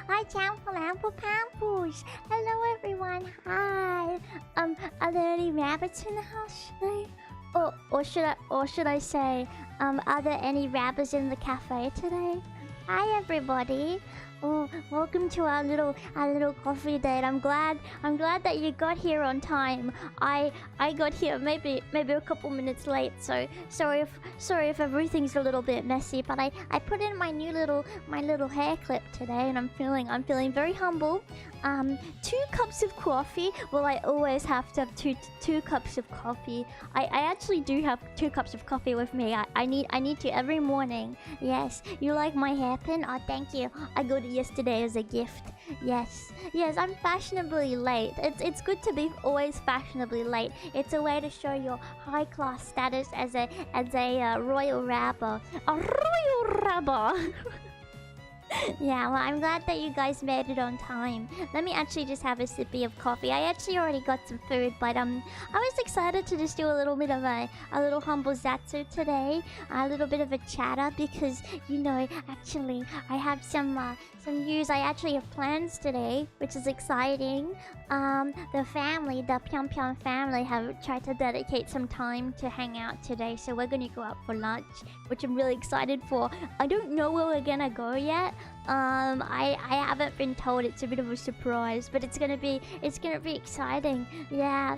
Hi, Champyons. Hello, everyone. Hi. Are there any rabbits in the house today? Or should I say, are there any rabbits in the cafe today? Hi, everybody. Oh, welcome to our little coffee date. I'm glad that you got here on time. I got here maybe a couple minutes late, so sorry if everything's a little bit messy. But I put in my little hair clip today, and I'm feeling very humble. 2 cups of coffee. Well, I always have to have two cups of coffee. I actually do have 2 cups of coffee with me. I need to every morning. Yes, you like my hairpin? Oh, thank you. I got it yesterday as a gift. Yes, I'm fashionably late. It's good to be always fashionably late. It's a way to show your high class status as a royal rabba. A royal rabba. Yeah, well, I'm glad that you guys made it on time. Let me actually just have a sippy of coffee. I actually already got some food, but I was excited to just do a little bit of a little humble zatsu today, a little bit of a chatter, because actually I have some news. I actually have plans today, which is exciting. The Pyon family have tried to dedicate some time to hang out today, so we're gonna go out for lunch, which I'm really excited for. I don't know where we're gonna go yet. I haven't been told. It's a bit of a surprise, but it's gonna be exciting. Yeah.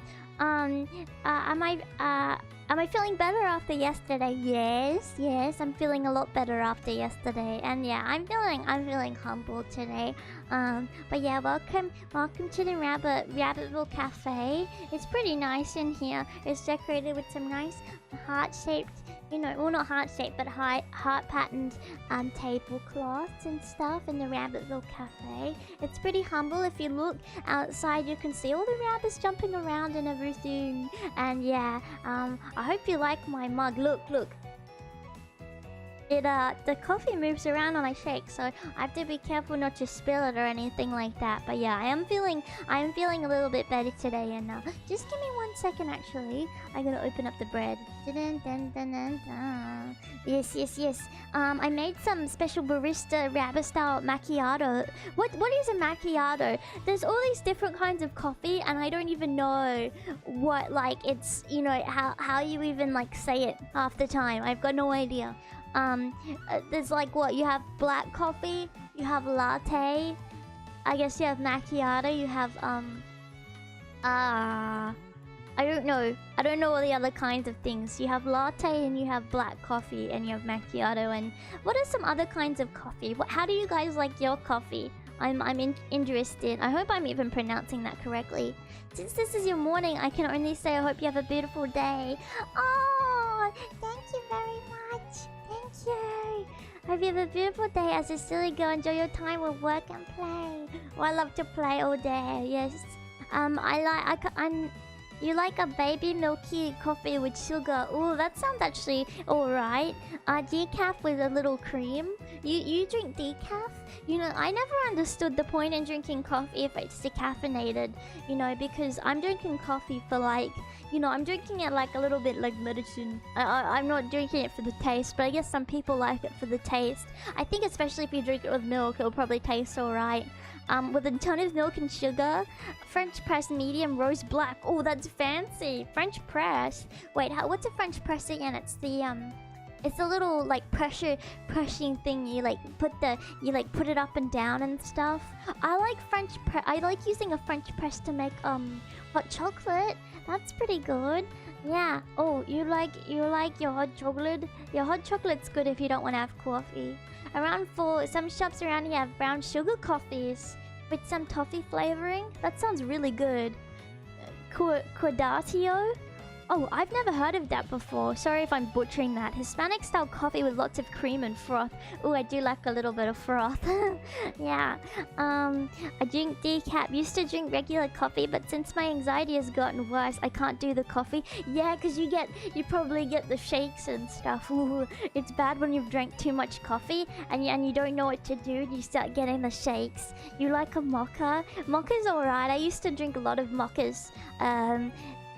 Am I feeling better after yesterday? Yes, I'm feeling a lot better after yesterday. And yeah, I'm feeling humble today. But yeah, welcome to the Rabbitville cafe. It's pretty nice in here. It's decorated with some nice heart-shaped, well, not heart-shaped, but heart patterned tablecloths and stuff in the Rabbitville cafe. It's pretty humble. If you look outside, you can see all the rabbits jumping around and everything. And yeah, I hope you like my mug. Look. The coffee moves around when I shake, so I have to be careful not to spill it or anything like that. But yeah, I am feeling a little bit better today. And just give me 1 second, actually. I'm gonna open up the bread. Yes. I made some special barista rabbit style macchiato. What is a macchiato? There's all these different kinds of coffee, and I don't even know what, like, it's, how you even like say it half the time. I've got no idea. There's like, what, you have black coffee, you have latte, I guess you have macchiato, you have I don't know all the other kinds of things. You have latte and you have black coffee and you have macchiato. And what are some other kinds of coffee? How do you guys like your coffee? I'm interested. I hope I'm even pronouncing that correctly. Since this is your morning, I can only say I hope you have a beautiful day. Oh, thank you very much. Thank you. Hope you have a beautiful day. As a silly girl, enjoy your time with work and play. Oh, I love to play all day. Yes. You like a baby milky coffee with sugar. Oh, that sounds actually alright. Decaf with a little cream. You drink decaf? I never understood the point in drinking coffee if it's decaffeinated. Because I'm drinking coffee for like, I'm drinking it like a little bit like medicine. I'm not drinking it for the taste, but I guess some people like it for the taste. I think especially if you drink it with milk, it'll probably taste alright. With a ton of milk and sugar. French press medium roast black. Oh, that's fancy. French press. Wait, what's a French press again? It's the little like pressing thing. You put it up and down and stuff. I like using a French press to make hot chocolate. That's pretty good. Yeah. Oh, you like your hot chocolate? Your hot chocolate's good if you don't want to have coffee. Some shops around here have brown sugar coffees with some toffee flavoring. That sounds really good. Cordatio? Oh, I've never heard of that before. Sorry if I'm butchering that. Hispanic style coffee with lots of cream and froth. Oh, I do like a little bit of froth. Yeah. I drink decaf. Used to drink regular coffee, but since my anxiety has gotten worse, I can't do the coffee. Yeah, because you probably get the shakes and stuff. Ooh, it's bad when you've drank too much coffee and you don't know what to do and you start getting the shakes. You like a mocha? Mocha's alright. I used to drink a lot of mochas.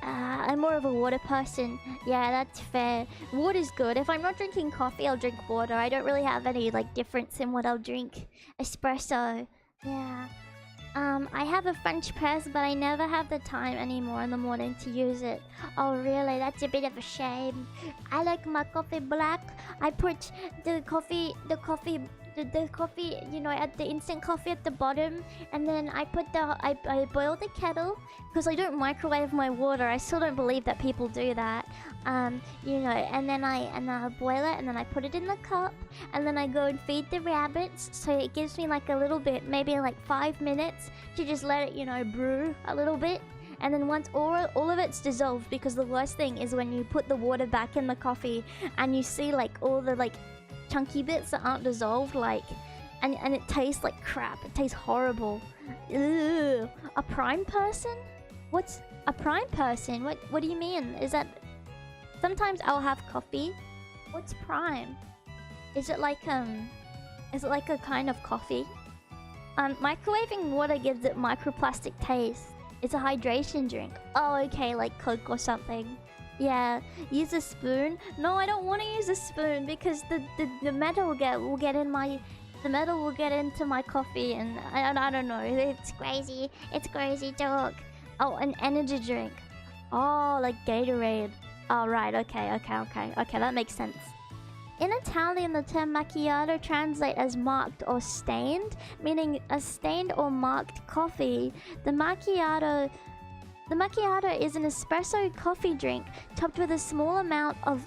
I'm more of a water person. Yeah, that's fair. Water's good. If I'm not drinking coffee, I'll drink water. I don't really have any like difference in what I'll drink. Espresso. Yeah. I have a French press, but I never have the time anymore in the morning to use it. Oh, really? That's a bit of a shame. I like my coffee black. I put the coffee, you know, at the instant coffee at the bottom, and then I boil the kettle because I don't microwave my water. I still don't believe that people do that. You know, and then I boil it, and then I put it in the cup, and then I go and feed the rabbits. So it gives me like a little bit, maybe like 5 minutes to just let it, you know, brew a little bit. And then once all of it's dissolved, because the worst thing is when you put the water back in the coffee and you see like all the like chunky bits that aren't dissolved, like, and it tastes like crap. It tastes horrible. Ugh. A prime person? What's a prime person? What do you mean? Is that sometimes I'll have coffee? What's prime? Is it like a kind of coffee? Microwaving water gives it microplastic taste. It's a hydration drink. Oh, okay, like Coke or something. Yeah, use a spoon. No, I don't want to use a spoon because the metal will get in my into my coffee, and I don't know. It's crazy. It's crazy talk. Oh, an energy drink. Oh, like Gatorade. Oh, right. Okay. That makes sense. In Italian, the term macchiato translates as marked or stained, meaning a stained or marked coffee. The macchiato is an espresso coffee drink topped with a small amount of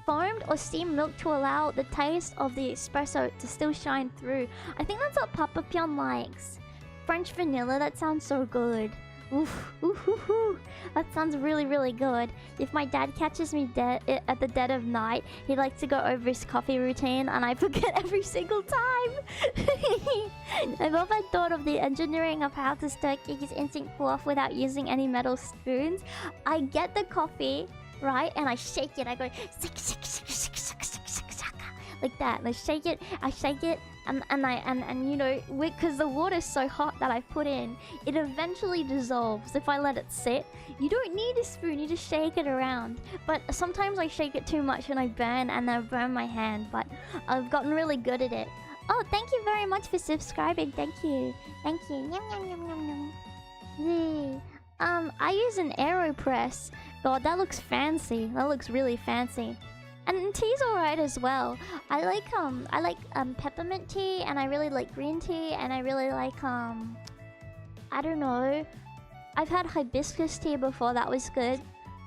foamed or steamed milk to allow the taste of the espresso to still shine through. I think that's what Papa Pyon likes. French vanilla, that sounds so good. Oof, oof, oof, oof. That sounds really, really good. If my dad catches me at the dead of night, he likes to go over his coffee routine, and I forget every single time. I've often thought of the engineering of how to stir Kiki's instant cool-off without using any metal spoons. I get the coffee, right, and I shake it. I go like that, and I shake it, and you know, because the water's so hot that I put in, it eventually dissolves if I let it sit. You don't need a spoon, you just shake it around. But sometimes I shake it too much and I burn my hand, but I've gotten really good at it. Oh, thank you very much for subscribing. Thank you. Yum, yum, yum, yum, yum. I use an AeroPress. God, that looks fancy. That looks really fancy. And tea's alright as well. I like peppermint tea, and I really like green tea, and I really like I don't know. I've had hibiscus tea before, that was good.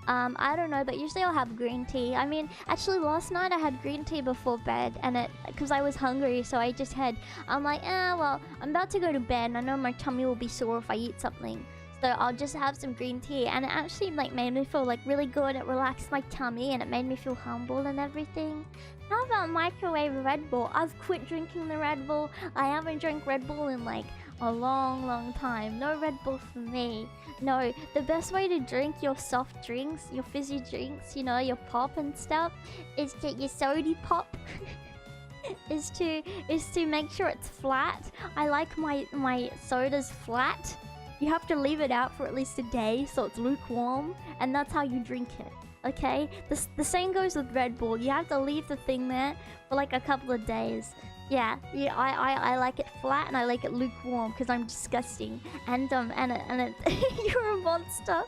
I don't know, but usually I'll have green tea. I mean, actually last night I had green tea before bed, and because I was hungry, so I just had, I'm like, well, I'm about to go to bed and I know my tummy will be sore if I eat something. So I'll just have some green tea, and it actually like made me feel like really good. It relaxed my tummy and it made me feel humble and everything. How about microwave Red Bull? I've quit drinking the Red Bull. I haven't drank Red Bull in like a long time. No Red Bull for me. No, the best way to drink your soft drinks, your fizzy drinks, you know, your pop and stuff, is get your sody pop. is to make sure it's flat. I like my sodas flat. You have to leave it out for at least a day so it's lukewarm, and that's how you drink it, okay? The same goes with Red Bull. You have to leave the thing there for like a couple of days. Yeah, I like it flat, and I like it lukewarm because I'm disgusting. And you're a monster.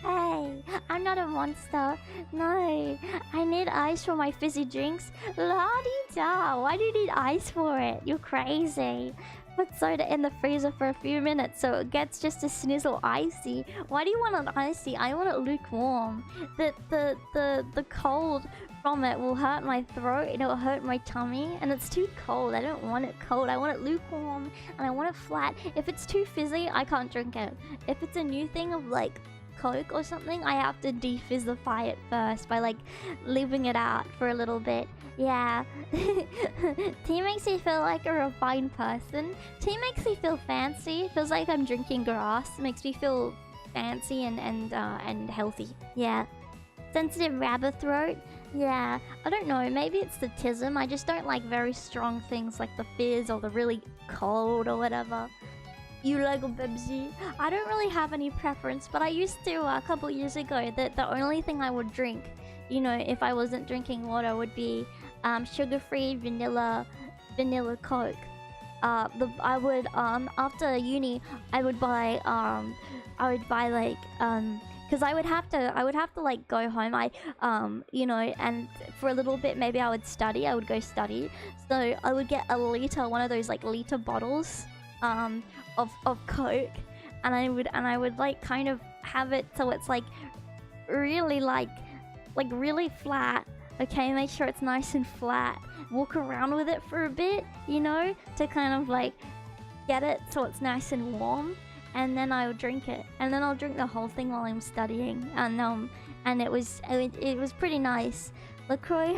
Hey, I'm not a monster. No, I need ice for my fizzy drinks. La-di-da, why do you need ice for it? You're crazy. Put soda in the freezer for a few minutes so it gets just a snizzle icy. Why do you want it icy? I want it lukewarm. The cold from it will hurt my throat and it will hurt my tummy, and it's too cold. I don't want it cold. I want it lukewarm, and I want it flat. If it's too fizzy, I can't drink it. If it's a new thing of like Coke or something, I have to defizzify it first by like leaving it out for a little bit. Yeah. Tea makes me feel like a refined person. Tea makes me feel fancy. Feels like I'm drinking grass. Makes me feel fancy and healthy. Yeah. Sensitive rabbit throat. Yeah. I don't know. Maybe it's the tism. I just don't like very strong things like the fizz or the really cold or whatever. You like a Pepsi? I don't really have any preference, but I used to a couple years ago that the only thing I would drink, you know, if I wasn't drinking water, would be sugar-free vanilla Coke. I would after uni I would buy like because I would have to like go home. You know, and for a little bit maybe I would go study. So I would get a liter, one of those like liter bottles of Coke, and I would like kind of have it so it's like really like really flat. Okay, make sure it's nice and flat. Walk around with it for a bit, you know, to kind of like get it so it's nice and warm, and then I'll drink it, and then I'll drink the whole thing while I'm studying, and it was pretty nice. LaCroix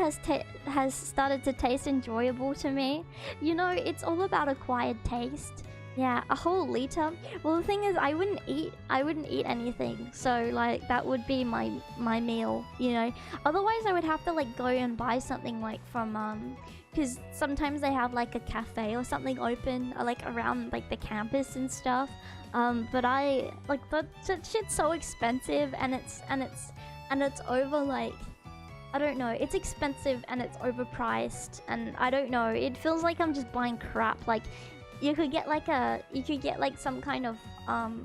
has started to taste enjoyable to me. You know, it's all about acquired taste. Yeah, a whole liter. Well, the thing is, I wouldn't eat anything. So like that would be my meal, you know. Otherwise, I would have to like go and buy something like from because sometimes they have like a cafe or something open like around like the campus and stuff. But I like that shit's so expensive, and it's over like, I don't know, it's expensive and it's overpriced, and I don't know, it feels like I'm just buying crap. Like you could get like some kind of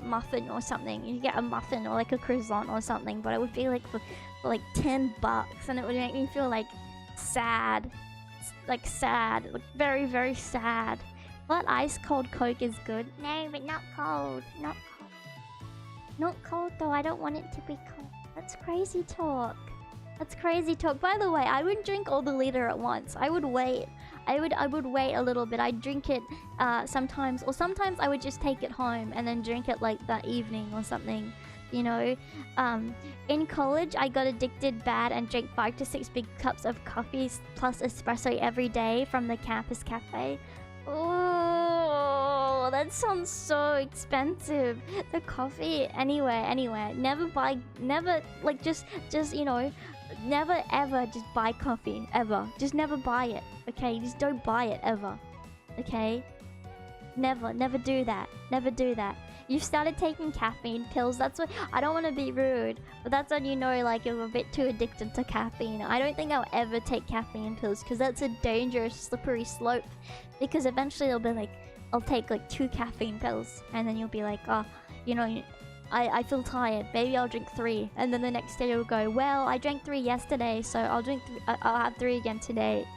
muffin or something. You could get a muffin or like a croissant or something, but it would be like for like $10, and it would make me feel like sad, like very, very sad. But ice cold Coke is good. No, but not cold. Not cold though. I don't want it to be cold. That's crazy talk. By the way, I wouldn't drink all the liter at once. I would wait. I would wait a little bit. I'd drink it sometimes, or sometimes I would just take it home and then drink it like that evening or something, you know. In college, I got addicted bad and drank 5 to 6 big cups of coffee plus espresso every day from the campus cafe. Oh, that sounds so expensive. The coffee, anywhere. Never like just you know, never ever just buy coffee ever. Just never buy it. Okay, just don't buy it ever. Okay, never do that. Never do that. You've started taking caffeine pills. That's what, I don't want to be rude, but that's when you know like you're a bit too addicted to caffeine. I don't think I'll ever take caffeine pills because that's a dangerous slippery slope, because eventually it'll be like, I'll take like 2 caffeine pills, and then you'll be like, oh, you know, I feel tired, maybe I'll drink 3, and then the next day you'll go, well, I drank 3 yesterday, so I'll have 3 again today.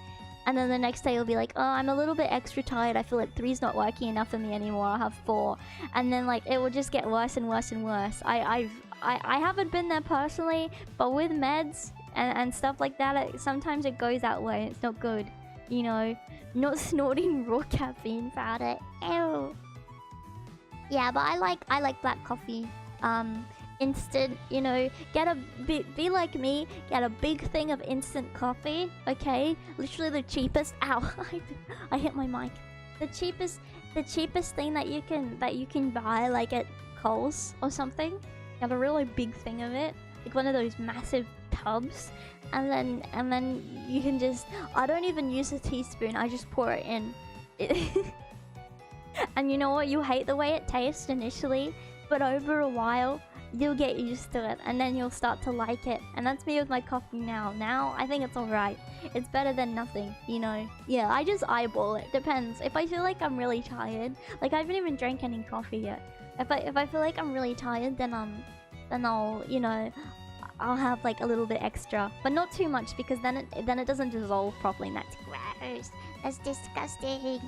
And then the next day you'll be like, oh, I'm a little bit extra tired, I feel like 3's not working enough for me anymore, I'll have 4. And then like it will just get worse and worse and worse. I haven't been there personally, but with meds and stuff like that, sometimes it goes that way. It's not good, you know. Not snorting raw caffeine powder. Ew. Yeah, but I like black coffee. Instant, you know, be like me, get a big thing of instant coffee, okay? Literally the cheapest, ow, I hit my mic. The cheapest thing that you can buy like at Kohl's or something. Get a really big thing of it, like one of those massive tubs, and then you can just, I don't even use a teaspoon, I just pour it in. And you know what, you hate the way it tastes initially, but over a while you'll get used to it, and then you'll start to like it. And that's me with my coffee now. Now I think it's alright. It's better than nothing, you know. Yeah, I just eyeball it. Depends. If I feel like I'm really tired, like I haven't even drank any coffee yet. If I feel like I'm really tired, then I'll, you know, I'll have like a little bit extra, but not too much, because then it doesn't dissolve properly, and that's gross. That's disgusting.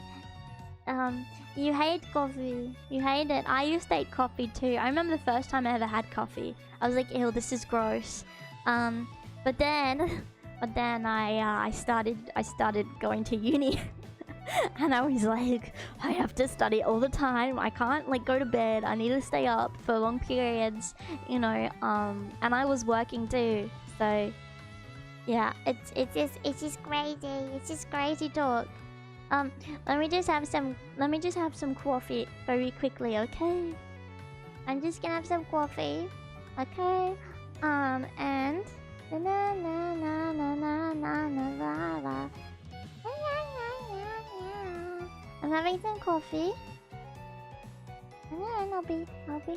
You hate coffee. You hate it. I used to hate coffee too. I remember the first time I ever had coffee. I was like, ew, this is gross. But then I started going to uni. And I was like, I have to study all the time. I can't like go to bed. I need to stay up for long periods, you know. And I was working too, so yeah, it's just crazy. It's just crazy talk. Let me just have some coffee very quickly, okay? I'm just gonna have some coffee, okay? And na na na na na na na na. I'm having some coffee, and then I'll be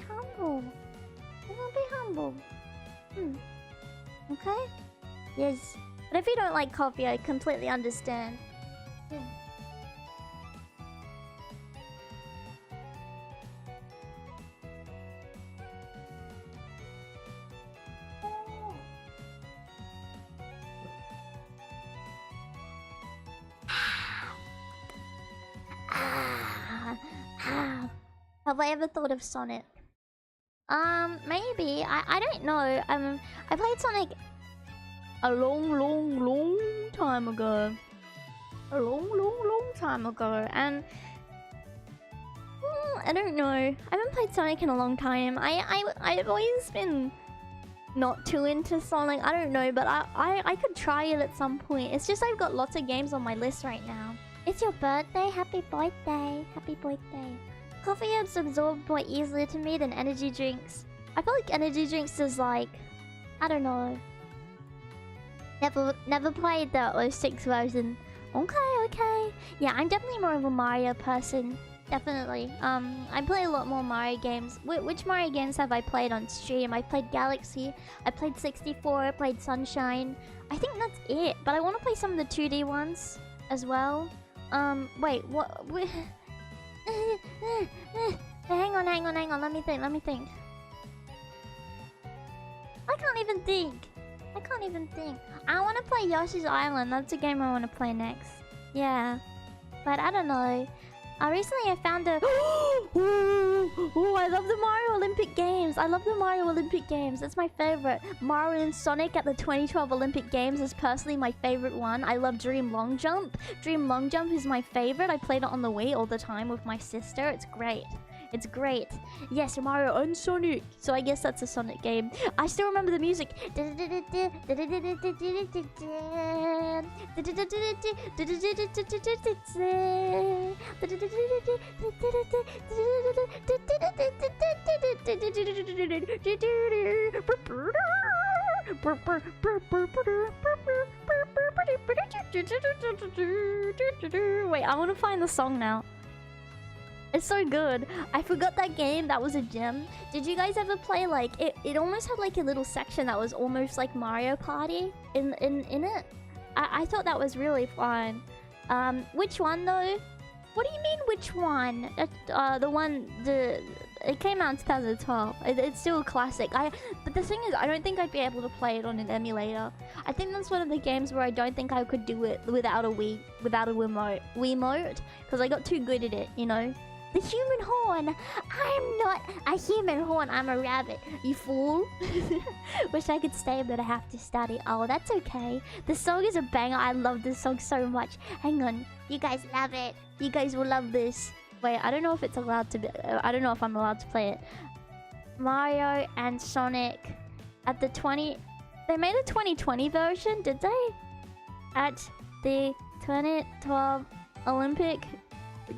humble. Okay? Yes. But if you don't like coffee, I completely understand. Have I ever thought of Sonic? Maybe. I don't know. I played Sonic a long time ago. A long time ago. And I don't know. I haven't played Sonic in a long time. I've always been not too into Sonic. I don't know, but I could try it at some point. It's just I've got lots of games on my list right now. It's your birthday. Happy birthday. Happy birthday. Coffee is absorbed more easily to me than energy drinks. I feel like energy drinks is like, I don't know. Never played the 06 version. Okay. Yeah, I'm definitely more of a Mario person. Definitely. I play a lot more Mario games. Which Mario games have I played on stream? I played Galaxy. I played 64. I played Sunshine. I think that's it. But I want to play some of the 2D ones as well. Wait, what? Hang on. Let me think. I can't even think. I want to play Yoshi's Island. That's a game I want to play next. Yeah. But I don't know. Recently I found a... Oh, I love the Mario Olympic Games. That's my favorite. Mario and Sonic at the 2012 Olympic Games is personally my favorite one. I love Dream Long Jump. Dream Long Jump is my favorite. I played it on the Wii all the time with my sister. It's great. Yes, Mario and Sonic. So I guess that's a Sonic game. I still remember the music. Wait, I want to find the song now. It's so good. I forgot that game. That was a gem. Did you guys ever play like it almost had like a little section that was almost like Mario Party in it? I thought that was really fun. Which one though? What do you mean which one? It came out in 2012. It's still a classic. But the thing is, I don't think I'd be able to play it on an emulator. I think that's one of the games where I don't think I could do it without a Wiimote, because I got too good at it, you know. The human horn! I'm not a human horn, I'm a rabbit, you fool. Wish I could stay, but I have to study. Oh, that's okay. The song is a banger. I love this song so much. Hang on. You guys love it. You guys will love this. Wait, I don't know if it's allowed to be... I don't know if I'm allowed to play it. Mario and Sonic at the 20... They made a 2020 version, did they? At the 2012 Olympic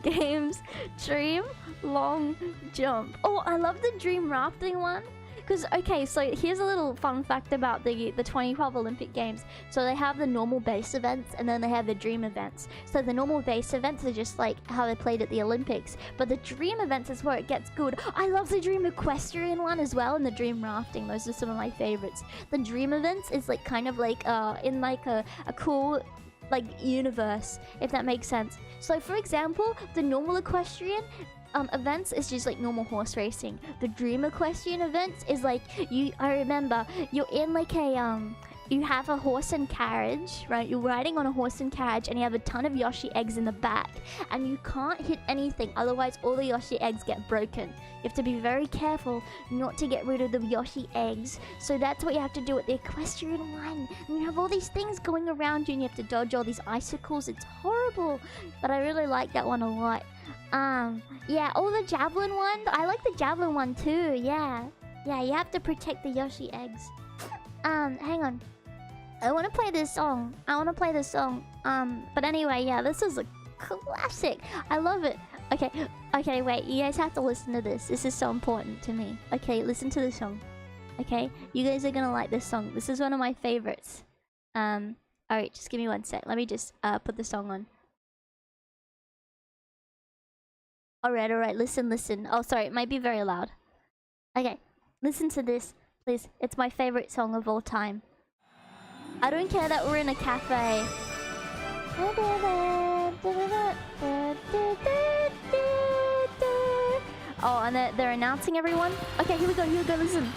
Games Dream Long Jump. Oh, I love the Dream Rafting one. Because, okay, so here's a little fun fact about the 2012 Olympic Games. So they have the normal base events and then they have the dream events. So the normal base events are just like how they played at the Olympics. But the dream events is where it gets good. I love the Dream Equestrian one as well and the Dream Rafting. Those are some of my favorites. The dream events is like kind of like in like a cool like universe, if that makes sense. So for example, the normal equestrian events is just like normal horse racing. The Dream Equestrian events is like I remember you're in like a you have a horse and carriage, right? You're riding on a horse and carriage and you have a ton of Yoshi eggs in the back. And you can't hit anything, otherwise all the Yoshi eggs get broken. You have to be very careful not to get rid of the Yoshi eggs. So that's what you have to do at the equestrian one. And you have all these things going around you and you have to dodge all these icicles. It's horrible. But I really like that one a lot. Yeah, all the javelin ones. I like the javelin one too, yeah. Yeah, you have to protect the Yoshi eggs. Hang on. I want to play this song. But anyway, yeah, this is a classic. I love it. Okay, wait. You guys have to listen to this. This is so important to me. Okay, listen to this song. Okay, you guys are gonna like this song. This is one of my favorites. Alright, just give me one sec. Let me just put the song on. Alright, listen. Oh, sorry, it might be very loud. Okay, listen to this, please. It's my favorite song of all time. I don't care that we're in a cafe. Oh, and they're announcing everyone? Okay, here we go, listen.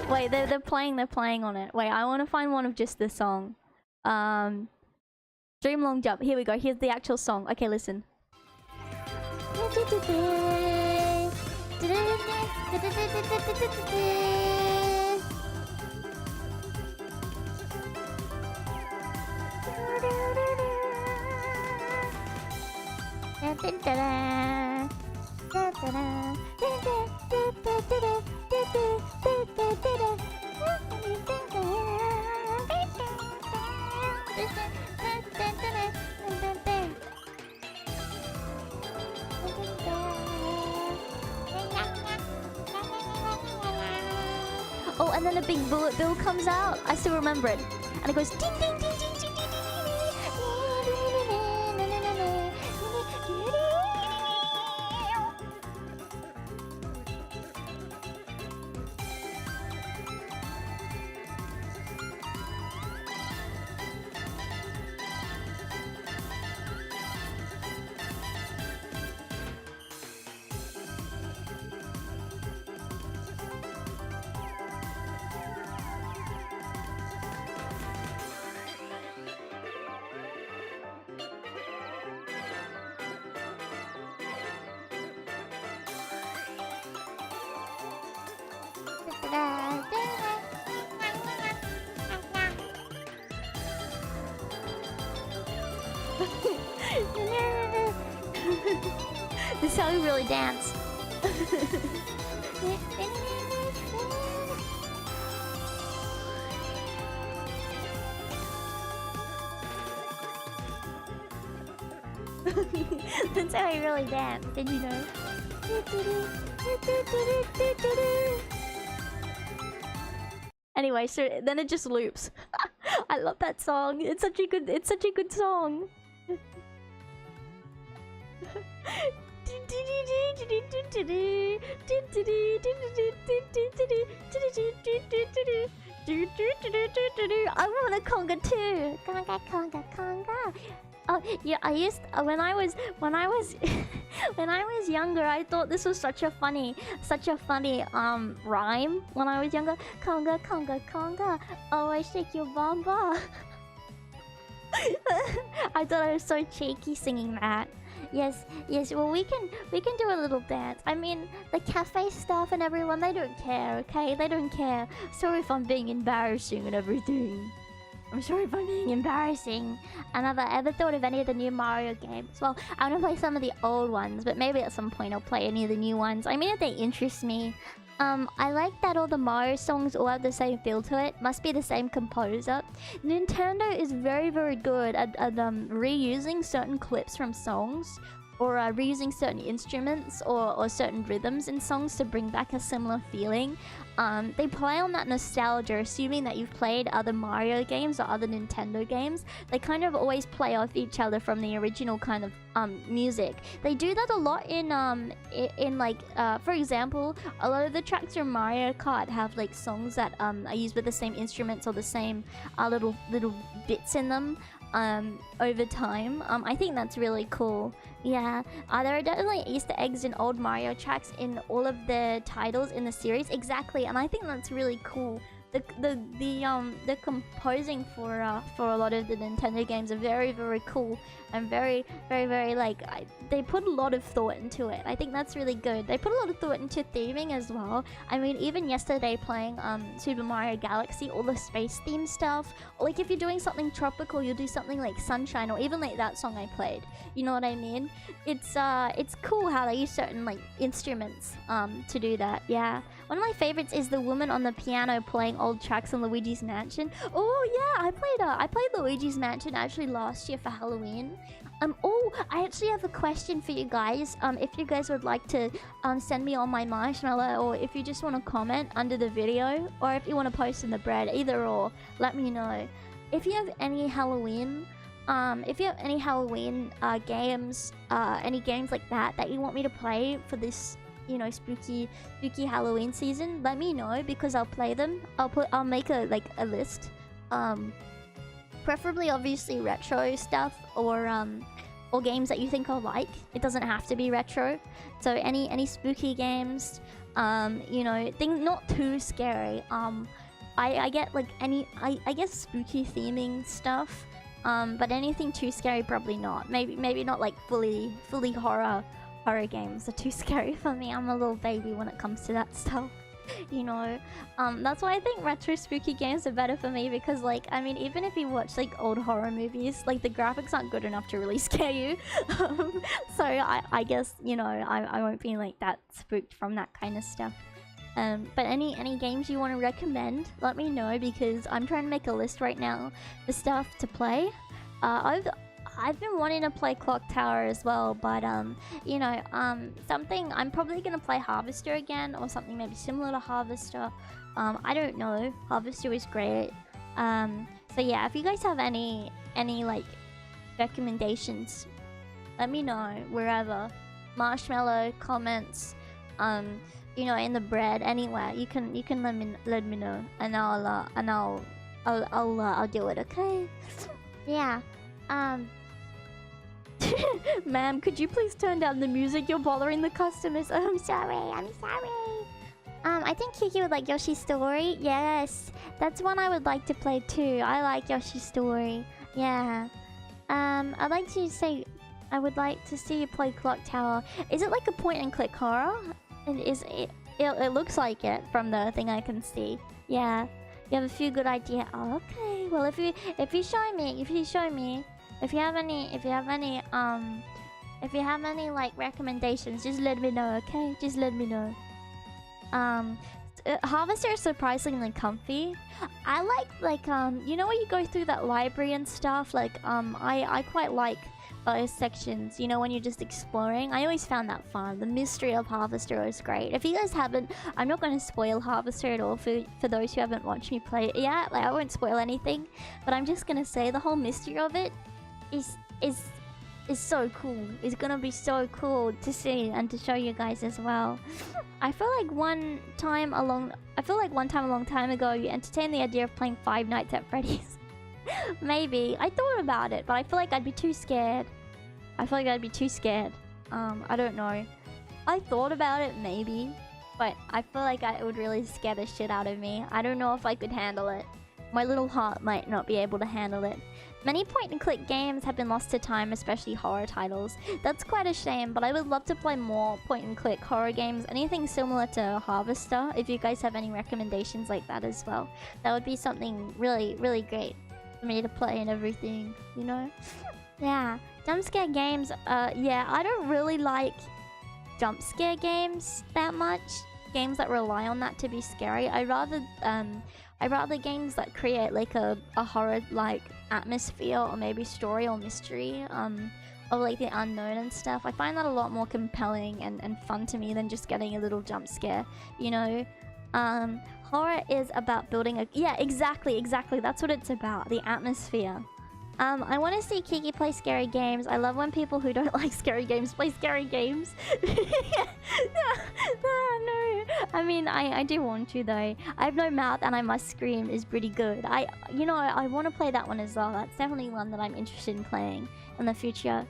Wait, they're playing on it. Wait, I want to find one of just this song. Dream Long Jump. Here we go. Here's the actual song. Okay, listen. Oh, and then a big bullet bill comes out. I still remember it. And it goes ding ding ding ding ding ding ding. This is how we really dance. That's how we really dance, did you know? Anyway, so then it just loops. I love that song. It's such a good song. I want a conga too. Conga. Oh yeah, when I was younger, I thought this was such a funny rhyme. When I was younger, conga. Oh, I shake your bamba. I thought I was so cheeky singing that. Yes. Well, we can do a little dance. I mean, the cafe staff and everyone, they don't care, okay? They don't care. Sorry if I'm being embarrassing and everything. I'm sorry if I'm being embarrassing. And have I ever thought of any of the new Mario games? Well, I want to play some of the old ones, but maybe at some point I'll play any of the new ones. I mean, if they interest me. I like that all the Mario songs all have the same feel to it. Must be the same composer. Nintendo is very, very good at reusing certain clips from songs, or reusing certain instruments or certain rhythms in songs to bring back a similar feeling. They play on that nostalgia, assuming that you've played other Mario games or other Nintendo games. They kind of always play off each other from the original kind of music. They do that a lot in like for example, a lot of the tracks from Mario Kart have like songs that are used with the same instruments or the same little bits in them. over time. I think that's really cool. Yeah, there are definitely Easter eggs in old Mario tracks in all of the titles in the series. Exactly, and I think that's really cool. The composing for a lot of the Nintendo games are very, very cool and very, very, very like they put a lot of thought into it. I think that's really good. They put a lot of thought into theming as well. I mean, even yesterday playing Super Mario Galaxy, all the space theme stuff. Or, like if you're doing something tropical, you'll do something like Sunshine, or even like that song I played. You know what I mean? It's cool how they use certain like instruments to do that. Yeah. One of my favorites is the woman on the piano playing old tracks on Luigi's Mansion. Oh yeah, I played Luigi's Mansion actually last year for Halloween. Oh, I actually have a question for you guys. If you guys would like to send me on my marshmallow, or if you just want to comment under the video, or if you want to post in the bread, either or, let me know. If you have any Halloween games, any games like that you want me to play for this, you know, spooky Halloween season, let me know, because I'll play them. I'll make a list. Preferably obviously retro stuff, or games that you think I'll like. It doesn't have to be retro. So any spooky games, you know, not too scary. I get like I guess spooky theming stuff. But anything too scary, probably not. Maybe not like fully horror games are too scary for me. I'm a little baby when it comes to that stuff. You know, that's why I think retro spooky games are better for me, because like, I mean, even if you watch like old horror movies, like the graphics aren't good enough to really scare you. So I guess, you know, I won't be like that spooked from that kind of stuff. But any games you want to recommend, let me know, because I'm trying to make a list right now for stuff to play. I've been wanting to play Clock Tower as well, but you know, something I'm probably gonna play Harvester again, or something maybe similar to Harvester. I don't know. Harvester is great. So yeah, if you guys have any like recommendations, let me know wherever. Marshmallow, comments, you know, in the bread, anywhere. You can let me know, and I'll do it. Okay? Yeah. Ma'am, could you please turn down the music? You're bothering the customers. Oh, I'm sorry. I think Kiki would like Yoshi's Story. Yes, that's one I would like to play too. I like Yoshi's Story. Yeah. I'd like to say, I would like to see you play Clock Tower. Is it like a point-and-click horror? It looks like it from the thing I can see. Yeah. You have a few good ideas. Oh, okay. Well, if you show me. If you have any like recommendations, just let me know, okay? Just let me know. Harvester is surprisingly comfy. I like you know when you go through that library and stuff, like I quite like those sections, you know, when you're just exploring. I always found that fun. The mystery of Harvester is great. If you guys haven't, I'm not going to spoil Harvester at all for those who haven't watched me play it yet. Like, I won't spoil anything, but I'm just gonna say the whole mystery of it is so cool. It's gonna be so cool to see and to show you guys as well. I feel like one time a long time ago, you entertained the idea of playing Five Nights at Freddy's. Maybe. I thought about it, but I feel like I'd be too scared. I don't know. I thought about it, maybe, but I feel like it would really scare the shit out of me. I don't know if I could handle it. My little heart might not be able to handle it. Many point-and-click games have been lost to time, especially horror titles. That's quite a shame, but I would love to play more point-and-click horror games, anything similar to Harvester, if you guys have any recommendations like that as well. That would be something really, really great for me to play and everything, you know? Yeah. Jump scare games, yeah, I don't really like jump scare games that much. Games that rely on that to be scary. I'd rather games that create like a horror like atmosphere, or maybe story or mystery of like the unknown and stuff. I find that a lot more compelling and fun to me than just getting a little jump scare, you know? Horror is about building a... Yeah, exactly. That's what it's about. The atmosphere. I want to see Kiki play scary games. I love when people who don't like scary games play scary games. No. I mean, I do want to though. I have no mouth and I must scream is pretty good. You know, I want to play that one as well. That's definitely one that I'm interested in playing in the future.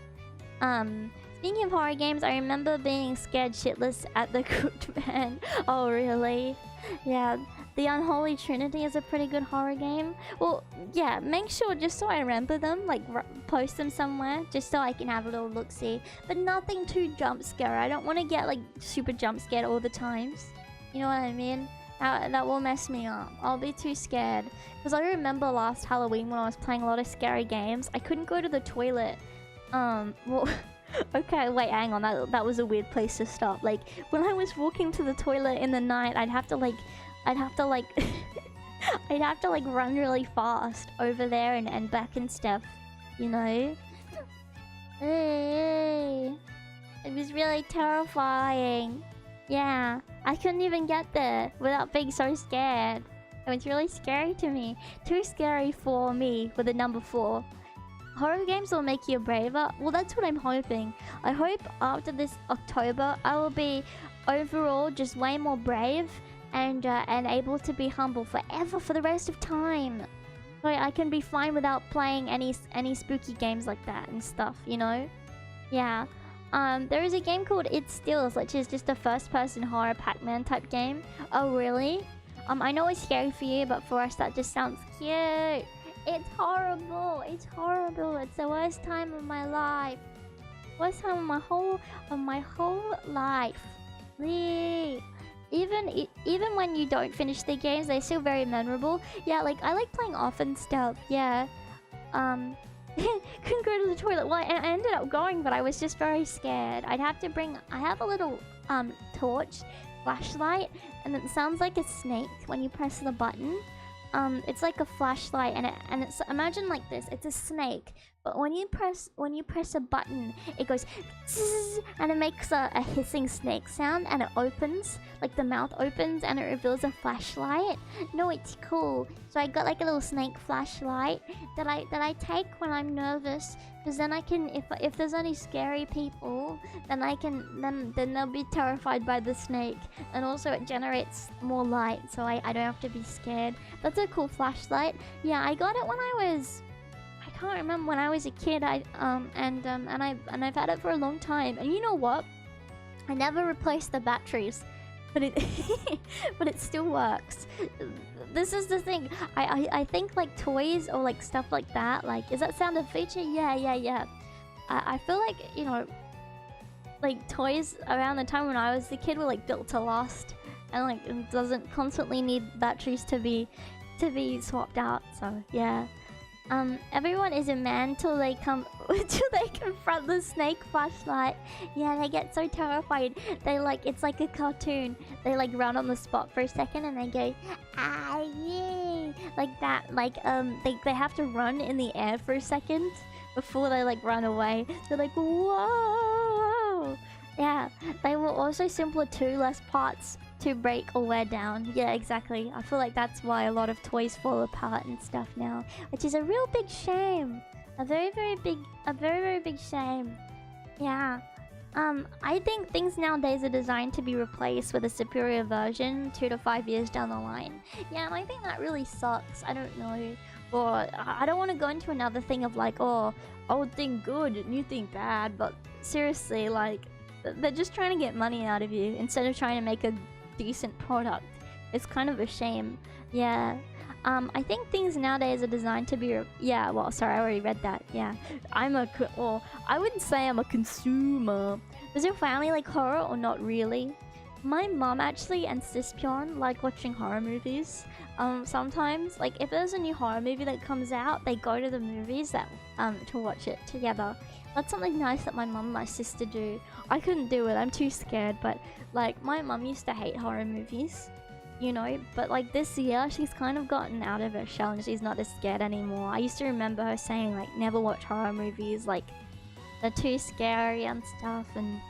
Speaking of horror games, I remember being scared shitless at the Cooked Man. Oh, really? Yeah, the Unholy Trinity is a pretty good horror game. Well, yeah, make sure, just so I remember them, like, post them somewhere, just so I can have a little look-see. But nothing too jump scare. I don't want to get, like, super jump scared all the times. You know what I mean? That will mess me up. I'll be too scared. Because I remember last Halloween when I was playing a lot of scary games, I couldn't go to the toilet. Well... Okay, wait, hang on. That was a weird place to stop. Like, when I was walking to the toilet in the night, I'd have to I'd have to run really fast over there and back and stuff, you know? Hey, it was really terrifying. Yeah, I couldn't even get there without being so scared. It was really scary to me. Too scary for me with a number 4. Horror games will make you braver. Well, that's what I'm hoping. I hope after this October, I will be overall just way more brave and able to be humble forever for the rest of time. So I can be fine without playing any spooky games like that and stuff, you know? Yeah. There is a game called It Steals, which is just a first-person horror Pac-Man type game. Oh, really? I know it's scary for you, but for us that just sounds cute. It's horrible. It's horrible. It's the worst time of my life. Worst time of my whole life. Even when you don't finish the games, they're still very memorable. Yeah, like I like playing off and stuff. Yeah. Couldn't go to the toilet. Well, I ended up going, but I was just very scared. I have a little torch, flashlight, and it sounds like a snake when you press the button. It's like a flashlight, and it's imagine like this. It's a snake, but when you press a button, it goes zzz, and it makes a hissing snake sound, and it opens, like the mouth opens, and it reveals a flashlight. No, it's cool. So I got like a little snake flashlight that I take when I'm nervous, because then I can, if there's any scary people, then then they'll be terrified by the snake, and also it generates more light, so I don't have to be scared. That's a cool flashlight. Yeah, I got it when I can't remember, when I was a kid. And I've had it for a long time. And you know what? I never replaced the batteries, but it still works. This is the thing. I think like toys or like stuff like that. Like, is that sound a feature? Yeah. I feel like, you know, like toys around the time when I was a kid were like built to last, and like it doesn't constantly need batteries to be swapped out. So yeah. Everyone is a man till they confront the snake flashlight. Yeah, they get so terrified. They it's like a cartoon. They like run on the spot for a second and they go, ah, yeah, like that. Like they have to run in the air for a second before they like run away. They're like, whoa. Yeah, they were also simpler too, less parts to break or wear down. Yeah, exactly. I feel like that's why a lot of toys fall apart and stuff now, which is a real big shame. A very big shame. Yeah. I think things nowadays are designed to be replaced with a superior version 2 to 5 years down the line. Yeah, and I think that really sucks. I don't know. Or I don't want to go into another thing of like, oh, old thing good, new thing bad, but seriously, like, they're just trying to get money out of you instead of trying to make a decent product. It's kind of a shame. Yeah. I think things nowadays are designed to be yeah, well, sorry, I already read that. Yeah. I wouldn't say I'm a consumer. Does your family like horror or not really? My mom actually and sis Pyon like watching horror movies. Sometimes, like if there's a new horror movie that comes out, they go to the movies that to watch it together. That's something nice that my mum and my sister do. I couldn't do it, I'm too scared, but like my mum used to hate horror movies, you know, but like this year she's kind of gotten out of her shell and she's not as scared anymore. I used to remember her saying like never watch horror movies, like they're too scary and stuff, and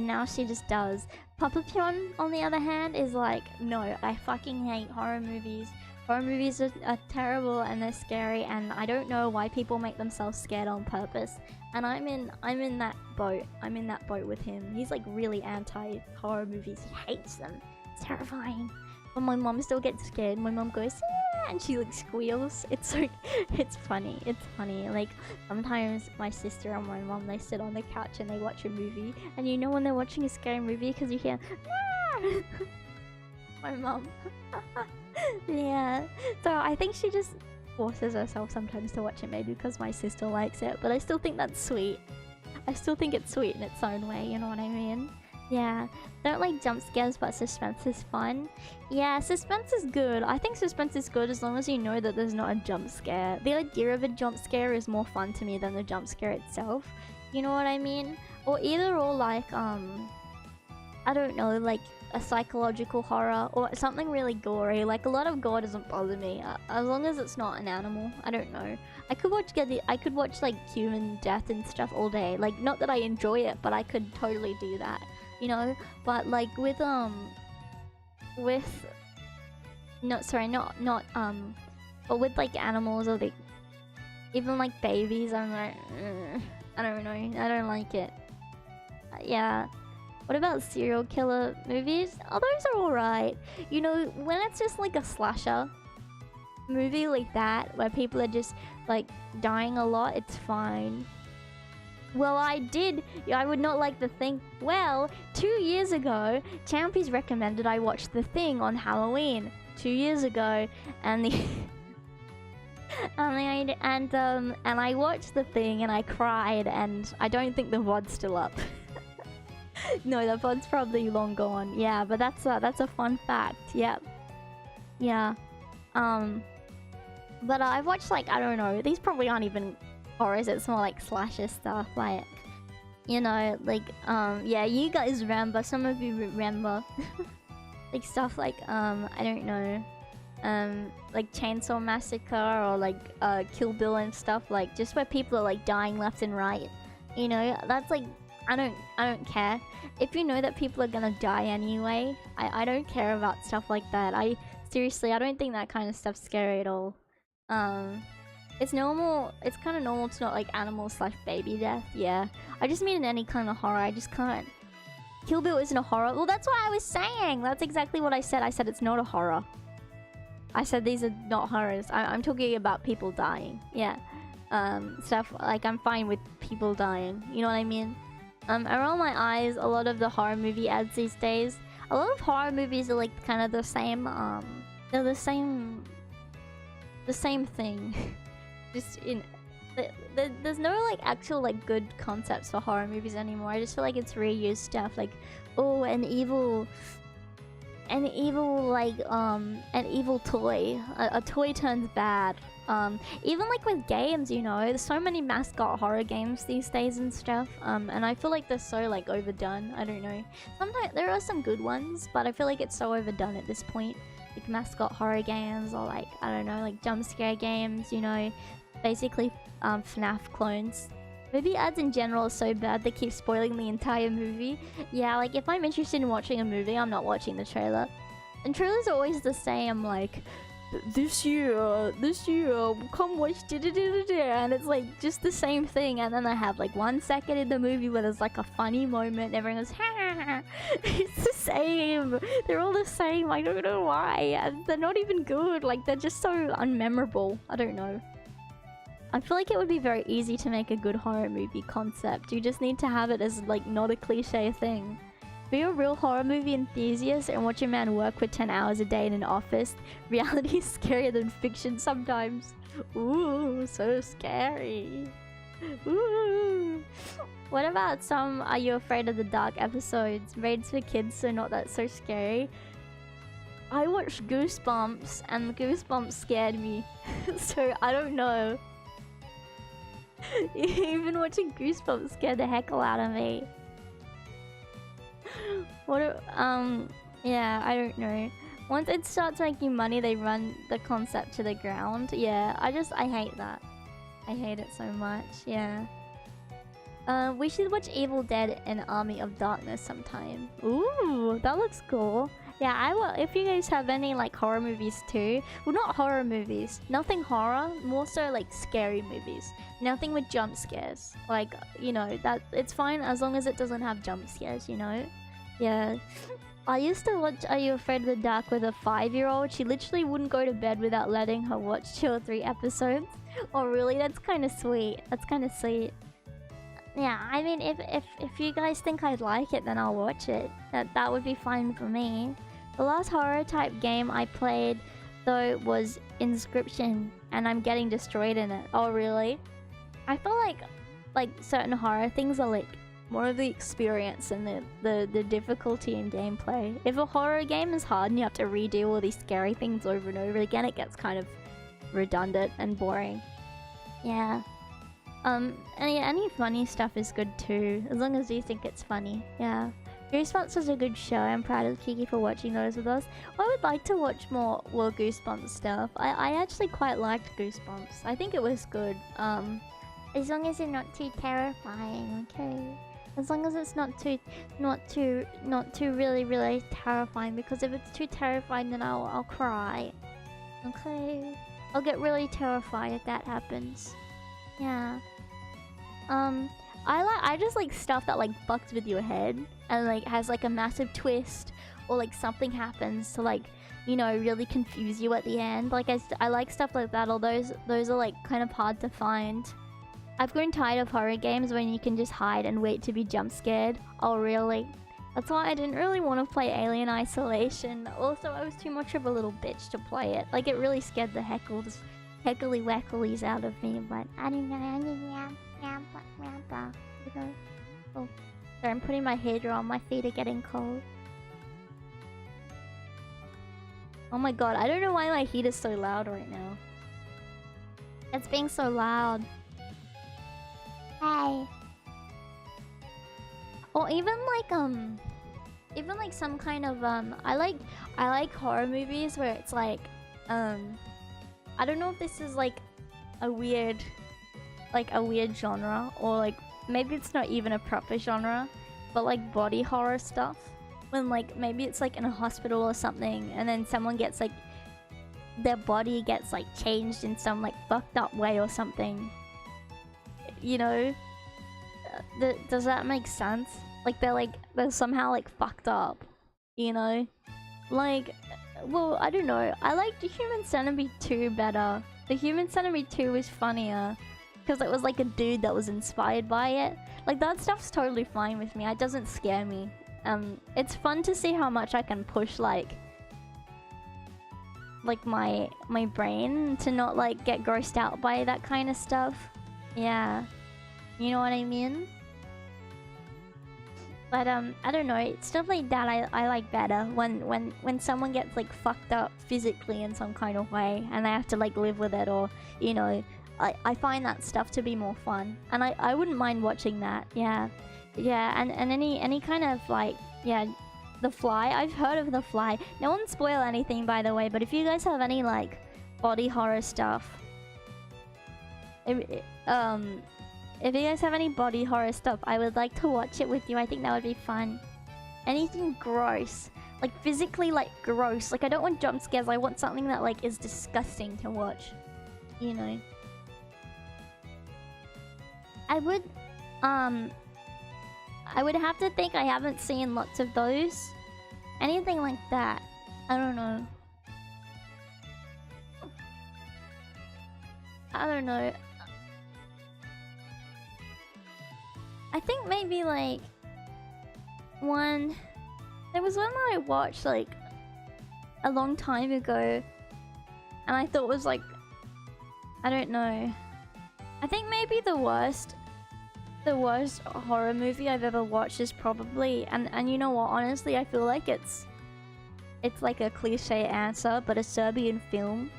now she just does. Papa Pyon, on the other hand, is like, no, I fucking hate horror movies. Horror movies are terrible and they're scary, and I don't know why people make themselves scared on purpose. And I'm in that boat. I'm in that boat with him. He's like really anti horror movies. He hates them. terrifying. But my mom still gets scared. My mom goes, "Ah," and she like squeals. It's funny. It's funny. Like sometimes my sister and my mom, they sit on the couch and they watch a movie, and you know when they're watching a scary movie because you hear, "Ah!" My mom. Yeah. So I think she just forces herself sometimes to watch it, maybe because my sister likes it. But I still think that's sweet. I still think it's sweet in its own way. You know what I mean? Yeah, don't like jump scares, but suspense is fun. Yeah, suspense is good. I think suspense is good as long as you know that there's not a jump scare. The idea of a jump scare is more fun to me than the jump scare itself. You know what I mean? Or either or like, I don't know, like a psychological horror or something really gory. Like a lot of gore doesn't bother me as long as it's not an animal. I don't know. I could watch like human death and stuff all day. Like not that I enjoy it, but I could totally do that. You know, but like with but with like animals or like even like babies, I'm like, I don't know, I don't like it. Yeah. What about serial killer movies? Oh, those are alright. You know, when it's just like a slasher movie like that, where people are just like dying a lot, it's fine. Well, I would not like The Thing. Well, 2 years ago, Champyons recommended I watch The Thing on Halloween. 2 years ago, and the and I watched The Thing and I cried, and I don't think the VOD's still up. No, the VOD's probably long gone. Yeah, but that's a fun fact. Yep. Yeah. But I've watched like, I don't know, these probably aren't even horrors, it's more like slasher stuff, like, you know, like, yeah, you guys remember, some of you remember, like stuff like, I don't know, like Chainsaw Massacre or like, Kill Bill and stuff, like, just where people are like dying left and right, you know, that's like, I don't care. If you know that people are gonna die anyway, I don't care about stuff like that. Seriously, I don't think that kind of stuff's scary at all. It's normal, it's kind of normal to not like animal/baby death, yeah. I just mean in any kind of horror, I just can't. Kill Bill isn't a horror. Well, that's what I was saying! That's exactly what I said. I said it's not a horror. I said these are not horrors. I'm talking about people dying, yeah. Stuff, like I'm fine with people dying, you know what I mean? Around my eyes, a lot of the horror movie ads these days, a lot of horror movies are like kind of the same, they're the same thing. Just in there's no like actual like good concepts for horror movies anymore. I just feel like it's reused stuff, like, oh, an evil like an evil toy, a toy turns bad. Even like with games, you know, there's so many mascot horror games these days and stuff, and I feel like they're so like overdone. I don't know, sometimes there are some good ones, but I feel like it's so overdone at this point. Like mascot horror games, or like, I don't know, like jump scare games, you know, basically FNAF clones. Movie ads in general are so bad they keep spoiling the entire movie. Yeah, like if I'm interested in watching a movie, I'm not watching the trailer. And trailers are always the same, like, this year, come watch and it's like just the same thing, and then I have like 1 second in the movie where there's like a funny moment and everyone goes, ha. It's the same, they're all the same, I don't know why, and they're not even good, like they're just so unmemorable. I don't know. I feel like it would be very easy to make a good horror movie concept. You just need to have it as like not a cliche thing. Be a real horror movie enthusiast and watch a man work for 10 hours a day in an office. Reality is scarier than fiction sometimes. Ooh, so scary. Ooh. What about some Are You Afraid of the Dark episodes? Rated for kids, so not that so scary. I watched Goosebumps and Goosebumps scared me. So I don't know. Even watching Goosebumps scared the heck out of me. Yeah, I don't know. Once it starts making money, they run the concept to the ground. Yeah, I hate that. I hate it so much, yeah. We should watch Evil Dead and Army of Darkness sometime. Ooh, that looks cool. Yeah, I will. If you guys have any like horror movies too. Well, not horror movies. Nothing horror. More so like scary movies. Nothing with jump scares. Like, you know, that it's fine as long as it doesn't have jump scares, you know? Yeah. I used to watch Are You Afraid of the Dark with a 5-year-old. She literally wouldn't go to bed without letting her watch 2 or 3 episodes. Oh really? That's kind of sweet. That's kind of sweet. Yeah, I mean, if you guys think I'd like it, then I'll watch it. That would be fine for me. The last horror type game I played though was Inscription, and I'm getting destroyed in it. Oh really? I feel like certain horror things are like more of the experience and the difficulty in gameplay. If a horror game is hard and you have to redo all these scary things over and over again, it gets kind of redundant and boring. Yeah. Any funny stuff is good too, as long as you think it's funny. Yeah. Goosebumps was a good show. I'm proud of Kiki for watching those with us. I would like to watch more Goosebumps stuff. I actually quite liked Goosebumps. I think it was good. As long as it's not too terrifying, okay? As long as it's not too really terrifying, because if it's too terrifying then I'll cry. Okay? I'll get really terrified if that happens. Yeah. I just like stuff that like fucks with your head and like has like a massive twist, or like something happens to like, you know, really confuse you at the end. Like I like stuff like that, although those are like kind of hard to find. I've grown tired of horror games when you can just hide and wait to be jump scared. Oh really? That's why I didn't really want to play Alien Isolation. Also, I was too much of a little bitch to play it. Like it really scared the heckly wacklies out of me, but I didn't know. Oh, sorry, I'm putting my heater on. My feet are getting cold. Oh my god, I don't know why my heat is so loud right now. It's being so loud. Hey. Or even like some kind of I like horror movies where it's like I don't know if this is like a weird genre, or like maybe it's not even a proper genre, but like body horror stuff, when like maybe it's like in a hospital or something, and then someone gets like their body gets like changed in some like fucked up way or something, you know. Does that make sense? Like they're somehow like fucked up, you know? Like, well, I don't know. I like the Human Centipede 2 better. The Human Centipede 2 was funnier because it was like a dude that was inspired by it. Like that stuff's totally fine with me. It doesn't scare me. It's fun to see how much I can push like my brain to not like get grossed out by that kind of stuff. Yeah. You know what I mean? But I don't know, stuff like that I like better when someone gets like fucked up physically in some kind of way and they have to like live with it, or you know, I find that stuff to be more fun, and I wouldn't mind watching that. Yeah. Yeah, and any kind of like, yeah, The Fly. I've heard of The Fly. No one spoil anything, by the way, but if you guys have any like body horror stuff, if you guys have any body horror stuff, I would like to watch it with you. I think that would be fun. Anything gross. Like physically like gross. Like I don't want jump scares, I want something that like is disgusting to watch. You know. I would have to think. I haven't seen lots of those. Anything like that. I don't know. I don't know. I think maybe like there was one that I watched like a long time ago and I thought was like, I don't know. I think maybe the worst horror movie I've ever watched is probably, and you know what, honestly I feel like it's like a cliche answer, but a Serbian film.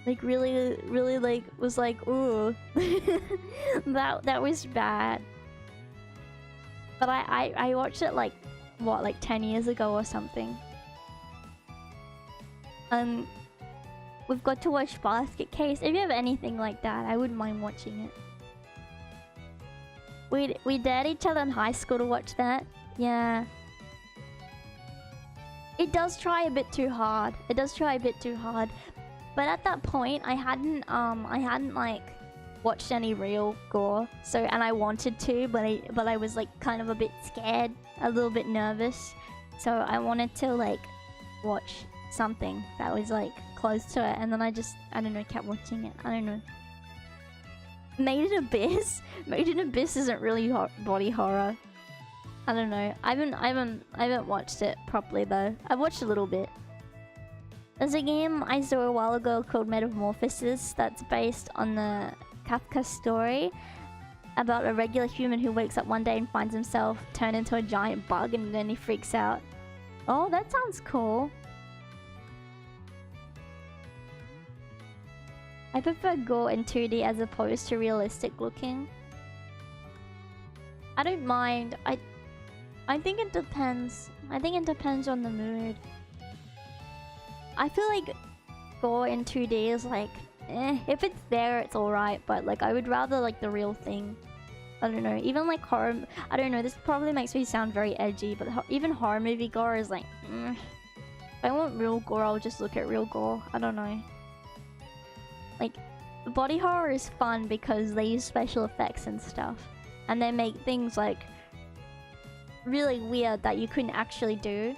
Like really like was like, ooh. that was bad. But I watched it like, what, like 10 years ago or something. We've got to watch Basket Case. If you have anything like that, I wouldn't mind watching it. We dared each other in high school to watch that. Yeah. It does try a bit too hard. It does try a bit too hard. But at that point, I hadn't like watched any real gore, and I wanted to, but I was like kind of a bit scared, a little bit nervous, So I wanted to like watch something that was like close to it, and then I don't know, kept watching it. I don't know. Made in Abyss? Made in Abyss isn't really body horror. I don't know. I haven't watched it properly though. I've watched a little bit. There's a game I saw a while ago called Metamorphosis that's based on the Kafka story about a regular human who wakes up one day and finds himself turned into a giant bug, and then he freaks out. Oh, that sounds cool. I prefer gore in 2D as opposed to realistic looking. I don't mind. I think it depends. I think it depends on the mood. I feel like gore in 2D is like, if it's there, it's alright, but like I would rather like the real thing. I don't know. Even like horror, I don't know. This probably makes me sound very edgy, but even horror movie gore is like, if I want real gore, I'll just look at real gore. I don't know. Like, body horror is fun because they use special effects and stuff, and they make things like really weird that you couldn't actually do.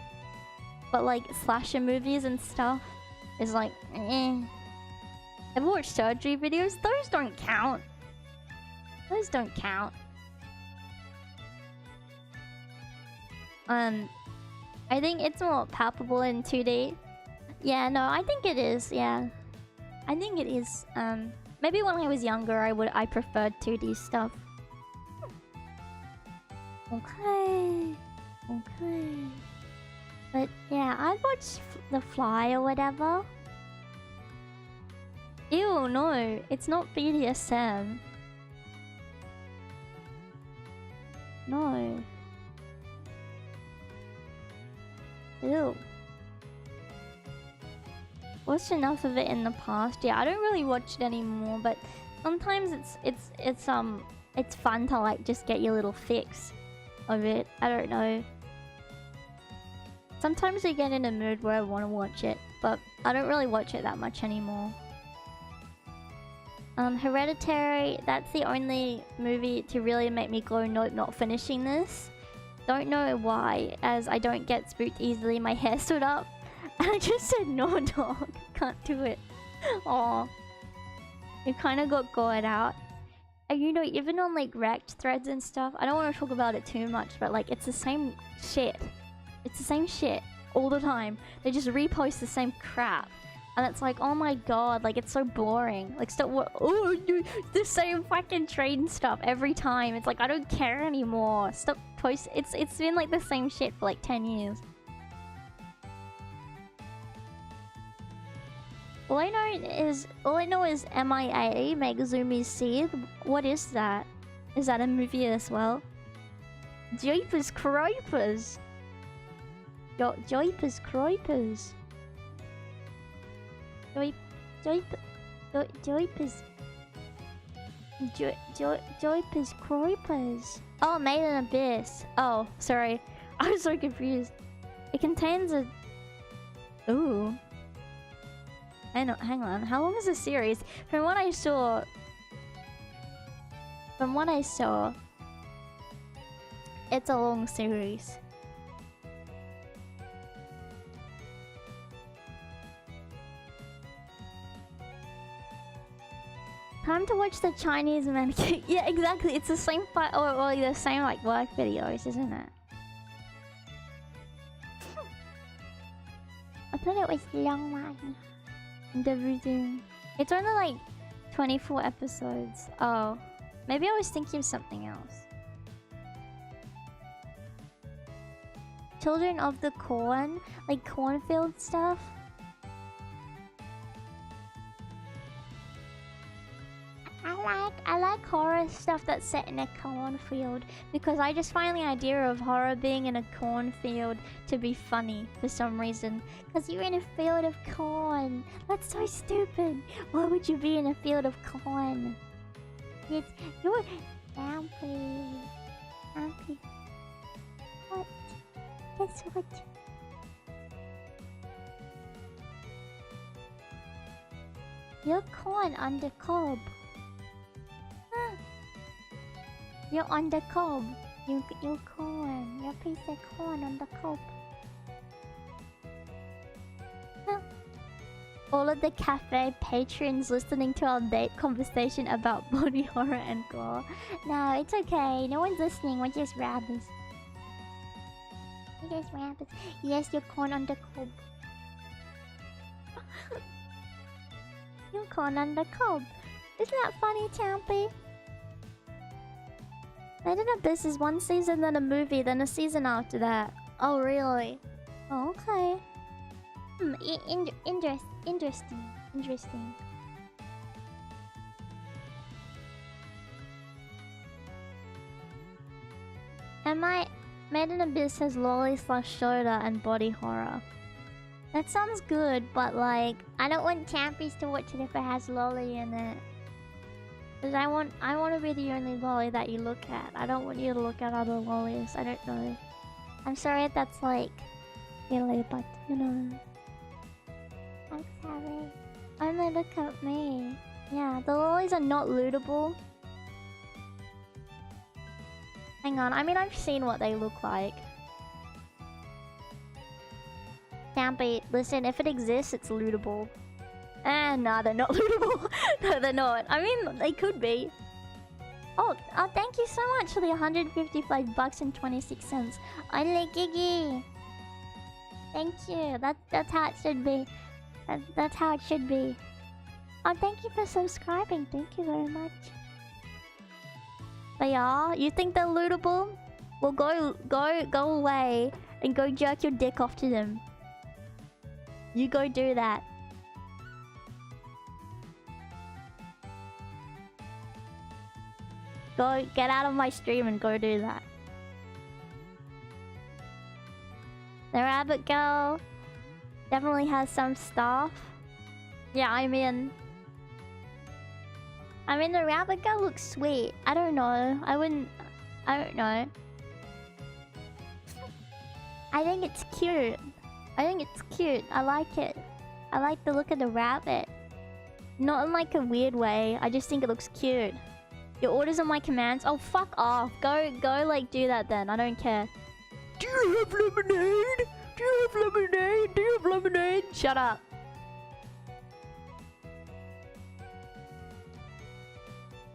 But like slasher movies and stuff is like, Ever watched surgery videos? Those don't count. Those don't count. I think it's more palpable in 2D. Yeah, no, I think it is. Yeah, I think it is. Maybe when I was younger, I preferred 2D stuff. Okay. But yeah, I watched The Fly or whatever. Ew, no, it's not BDSM. No. Ew. Watched enough of it in the past. Yeah, I don't really watch it anymore, but sometimes it's fun to like just get your little fix of it. I don't know. Sometimes I get in a mood where I want to watch it, but I don't really watch it that much anymore. Hereditary, that's the only movie to really make me go, nope, not finishing this. Don't know why, as I don't get spooked easily. My hair stood up, and I just said, no dog, can't do it. Aw. It kind of got gored out. And you know, even on like React threads and stuff, I don't want to talk about it too much, but like it's the same shit. It's the same shit all the time. They just repost the same crap. And it's like, oh my god, like it's so boring. Like stop the same fucking train stuff every time. It's like I don't care anymore. Stop post. It's been like the same shit for like 10 years. All I know is MIA, Make Zoomies See. What is that? Is that a movie as well? Jeepers Creepers. Jeepers Creepers. Joypers Creepers. Oh, Made in Abyss. Oh, sorry. I was so confused. It contains a... Ooh. Hang on. How long is the series? From what I saw... It's a long series. Time to watch the Chinese mannequin. Yeah, exactly. It's the same fight, or the same like work videos, isn't it? I thought it was long one. It's only like 24 episodes. Oh, maybe I was thinking of something else. Children of the Corn, like cornfield stuff. I like horror stuff that's set in a cornfield, because I just find the idea of horror being in a cornfield to be funny for some reason. Because you're in a field of corn. That's so stupid. Why would you be in a field of corn? You're Ampy. What? Guess what? You're corn on the cob. You're on the cob. You're corn. You're a piece of corn on the cob. all of the cafe patrons listening to our date conversation about body horror and gore. No, it's okay. No one's listening. We're just rabbits. We're just rabbits. Yes, you're corn on the cob. You're corn on the cob. Isn't that funny, Champy? Made in Abyss is one season, then a movie, then a season after that. Oh, really? Oh, okay. Interesting. And my Made in Abyss has lolly / shoulder and body horror. That sounds good, but like, I don't want Champies to watch it if it has lolly in it. Cause I want to be the only lolly that you look at. I don't want you to look at other lollies. I don't know. I'm sorry if that's like silly, but you know. I'm sorry. Only look at me. Yeah, the lollies are not lootable. Hang on, I mean I've seen what they look like. Champy, listen, if it exists, it's lootable. Nah, they're not lootable. No, they're not. I mean, they could be. Oh, thank you so much for the 155 bucks and 26 cents. Only Gigi. Thank you. That's how it should be. That's how it should be. Oh, thank you for subscribing. Thank you very much. They are? You think they're lootable? Well, go away and go jerk your dick off to them. You go do that. Go get out of my stream and go do that. The rabbit girl definitely has some stuff. Yeah, I mean the rabbit girl looks sweet. I don't know. I don't know. I think it's cute. I like it. I like the look of the rabbit. Not in like a weird way. I just think it looks cute. Your orders are my commands. Oh, fuck off. Go like do that then. I don't care. Do you have lemonade? Do you have lemonade? Do you have lemonade? Shut up.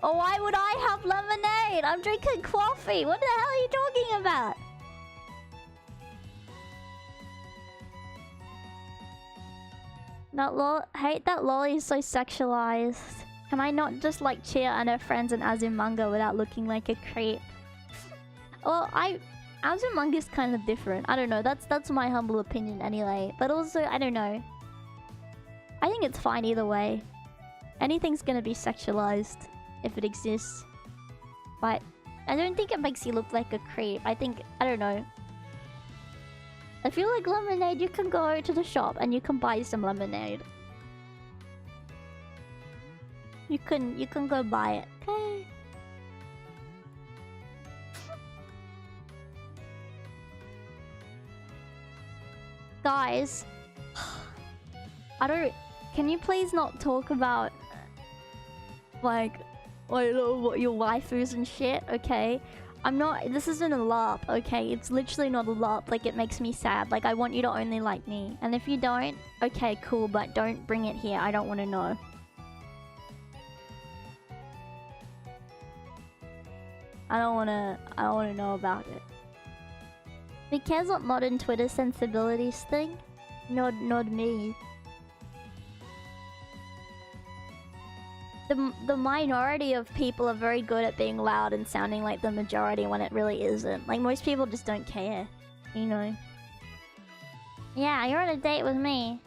Oh, why would I have lemonade? I'm drinking coffee. What the hell are you talking about? Hate that lolly is so sexualized. Can I not just like cheer on her friends and Azumanga without looking like a creep? Well, Azumanga's kind of different. I don't know. That's my humble opinion anyway. But also, I don't know. I think it's fine either way. Anything's gonna be sexualized if it exists. But I don't think it makes you look like a creep. I don't know. I feel like lemonade, you can go to the shop and you can buy some lemonade. You can go buy it, okay? Guys, can you please not talk about like I know what your waifus and shit, okay? This isn't a LARP, okay? It's literally not a LARP. Like, it makes me sad. Like, I want you to only like me. And if you don't, okay, cool, but don't bring it here. I don't want to know. I don't want to know about it. Who cares what modern Twitter sensibilities think? Not me. The minority of people are very good at being loud and sounding like the majority when it really isn't. Like, most people just don't care, you know. Yeah, you're on a date with me.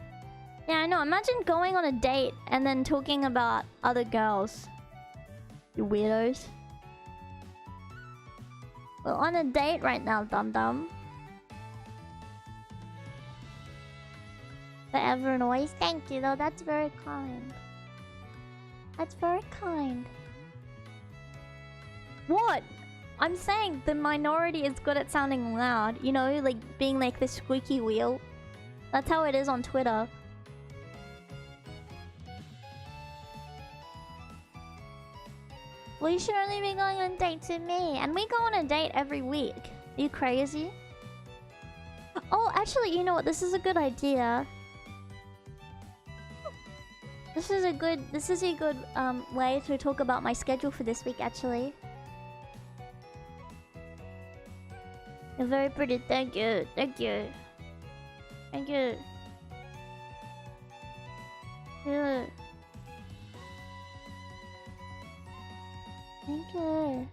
Yeah, I know. Imagine going on a date and then talking about other girls. You weirdos. We're on a date right now, dum-dum. Forever and always. Thank you, though. That's very kind. That's very kind. What? I'm saying the minority is good at sounding loud. You know, like being like the squeaky wheel. That's how it is on Twitter. Well, you should only be going on dates with me. And we go on a date every week. Are you crazy? Oh, actually, you know what? This is a good idea. This is a good way to talk about my schedule for this week, actually. You're very pretty. Thank you. Thank you. Thank you. Yeah. Thank you.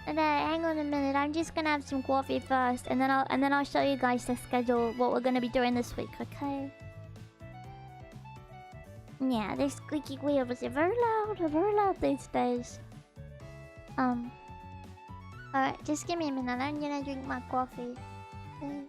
And hang on a minute. I'm just gonna have some coffee first, and then I'll show you guys the schedule, what we're gonna be doing this week. Okay? Yeah, this squeaky wheel is very loud these days. Alright, just give me a minute. I'm gonna drink my coffee. Okay.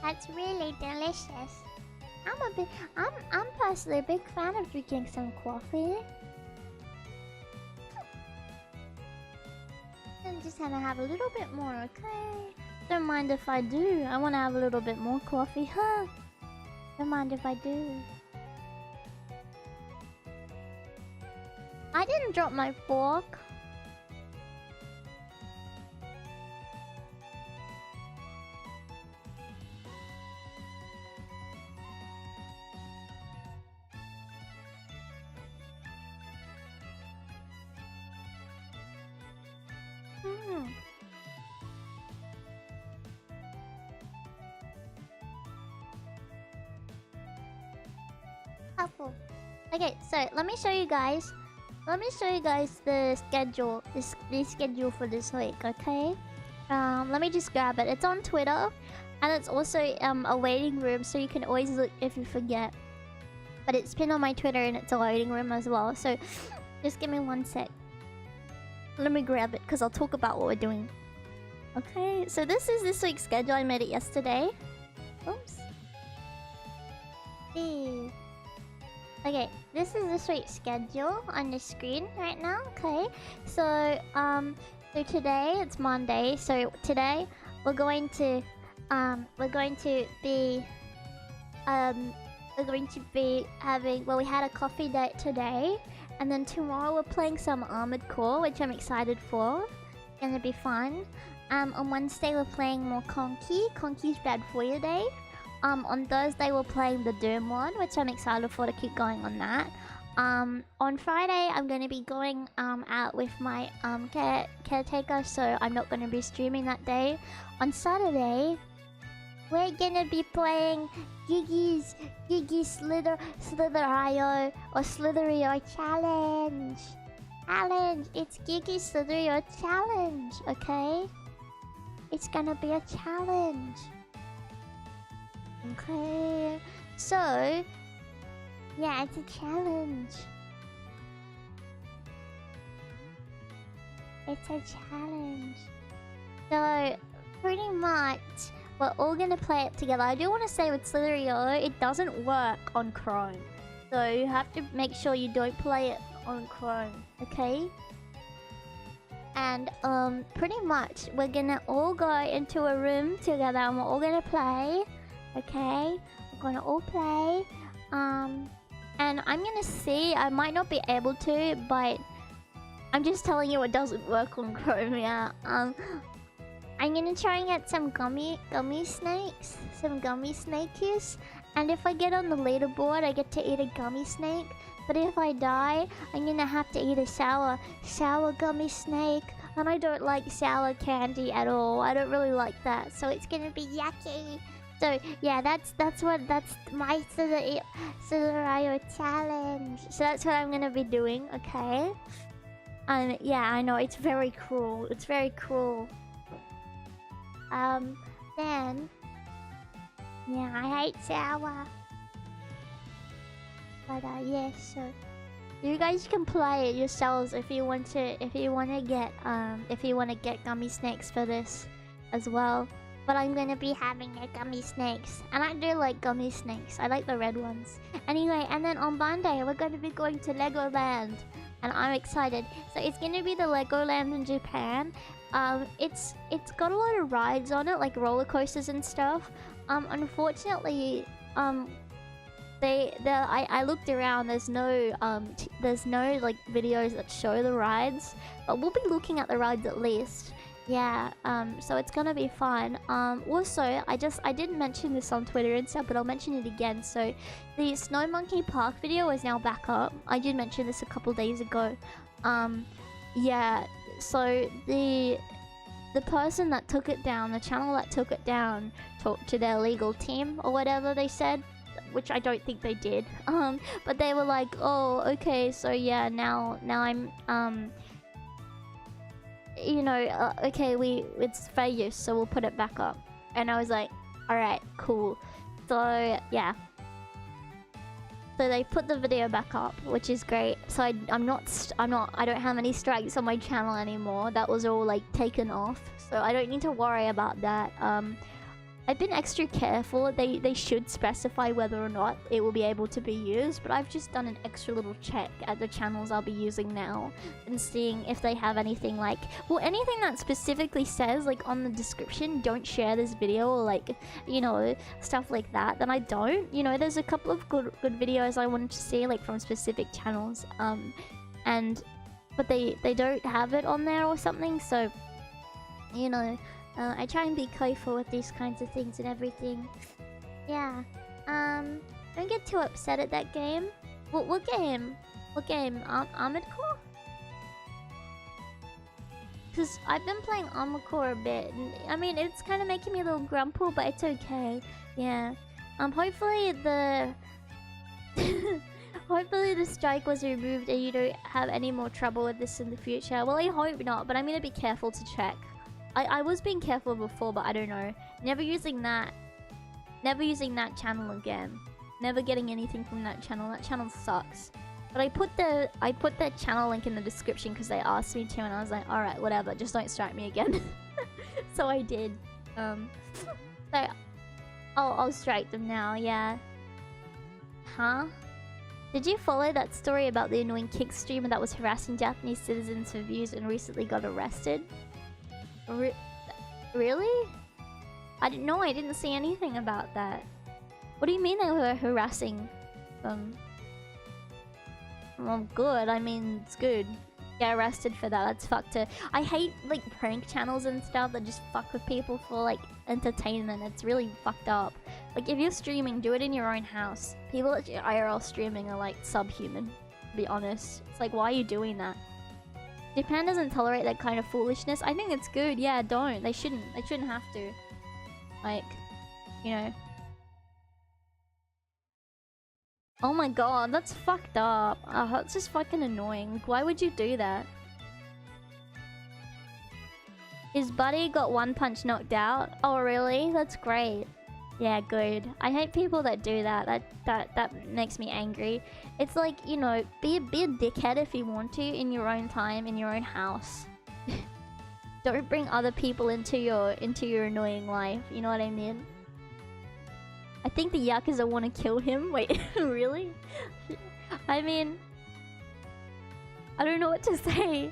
That's really delicious. I'm personally a big fan of drinking some coffee. I'm just gonna have a little bit more, okay? Don't mind if I do. I wanna have a little bit more coffee, huh? Don't mind if I do. I didn't drop my fork. Helpful. Okay, so let me show you guys. Let me show you guys the schedule. The schedule for this week. Okay. Let me just grab it. It's on Twitter, and it's also a waiting room, so you can always look if you forget. But it's pinned on my Twitter, and it's a waiting room as well. So just give me 1 sec. Let me grab it, because I'll talk about what we're doing. Okay, so this is this week's schedule. I made it yesterday. Oops. Okay, this is this week's schedule on the screen right now. Okay, so so today it's Monday. So today we're going to be having, well, we had a coffee date today, and then tomorrow we're playing some Armored Core, which I'm excited for. It's gonna be fun. On Wednesday we're playing more Conky's Bad For You Day. On Thursday we're playing the Doom one, which I'm excited for to keep going on that. On Friday I'm gonna be going out with my caretaker, so I'm not gonna be streaming that day. On Saturday we're gonna be playing Gigi's Slither.io or Slither.io challenge. It's Gigi's Slither.io challenge, okay? It's gonna be a challenge. Okay, so yeah, it's a challenge. It's a challenge. So pretty much we're all gonna play it together. I do want to say with Slither.io, it doesn't work on Chrome, so you have to make sure you don't play it on Chrome, okay? And pretty much we're gonna all go into a room together and we're all gonna play. Okay, we're gonna all play. And I'm gonna see, I might not be able to, but I'm just telling you it doesn't work on Chrome. Yeah. I'm gonna try and get some gummy snakes, some gummy snakies. And if I get on the leaderboard, I get to eat a gummy snake. But if I die, I'm gonna have to eat a sour gummy snake. And I don't like sour candy at all. I don't really like that, so it's gonna be yucky. So yeah, that's my Slither.io challenge. So that's what I'm gonna be doing, okay? And yeah, I know it's very cruel. It's very cruel. Then yeah, I hate sour. But yeah, so you guys can play it yourselves if you want to get gummy snakes for this as well. But I'm gonna be having a gummy snakes, and I do like gummy snakes. I like the red ones. Anyway, and then on Monday we're gonna be going to Legoland, and I'm excited. So it's gonna be the Legoland in Japan, It's got a lot of rides on it, like roller coasters and stuff. Unfortunately, I looked around. There's no like videos that show the rides, but we'll be looking at the rides at least. Yeah. So it's gonna be fun. Also, I didn't mention this on Twitter and stuff, but I'll mention it again. So, the Snow Monkey Park video is now back up. I did mention this a couple days ago. Yeah. So the person that took it down, the channel that took it down, talked to their legal team or whatever they said, which I don't think they did. But they were like, "Oh, okay, so yeah, now I'm you know, okay, it's fair use, so we'll put it back up." And I was like, "All right, cool." So yeah. So they put the video back up, which is great. So I don't have any strikes on my channel anymore. That was all like taken off, so I don't need to worry about that. I've been extra careful. They should specify whether or not it will be able to be used, but I've just done an extra little check at the channels I'll be using now and seeing if they have anything like, well, anything that specifically says like on the description, don't share this video, or like, you know, stuff like that, then I don't. You know, there's a couple of good videos I wanted to see like from specific channels, but they don't have it on there or something, so you know. I try and be careful with these kinds of things and everything. Yeah. Don't get too upset at that game. What game? What game? Armored Core? Because I've been playing Armored Core a bit. And, I mean, it's kind of making me a little grumple, but it's okay. Yeah. Hopefully the... Hopefully the strike was removed and you don't have any more trouble with this in the future. Well, I hope not, but I'm gonna be careful to check. I was being careful before, but I don't know. Never using that channel again. Never getting anything from that channel. That channel sucks. But I put the channel link in the description because they asked me to, and I was like, all right, whatever, just don't strike me again. So I did. So I'll strike them now. Yeah. Huh? Did you follow that story about the annoying Kick streamer that was harassing Japanese citizens for views and recently got arrested? Really? I didn't see anything about that. What do you mean they were harassing them? Well, good. I mean, it's good. Get arrested for that. That's fucked up. I hate, like, prank channels and stuff that just fuck with people for, like, entertainment. It's really fucked up. Like, if you're streaming, do it in your own house. People that IRL streaming are, like, subhuman, to be honest. It's like, why are you doing that? Japan doesn't tolerate that kind of foolishness. I think it's good. Yeah, don't. They shouldn't. They shouldn't have to. Like, you know. Oh my god, that's fucked up. That's just fucking annoying. Like, why would you do that? His buddy got one punch knocked out. Oh really? That's great. Yeah, good. I hate people that do that. That makes me angry. It's like, you know, be a dickhead if you want to in your own time, in your own house. Don't bring other people into your annoying life. You know what I mean? I think the Yakuza want to kill him. Wait, really? I mean, I don't know what to say.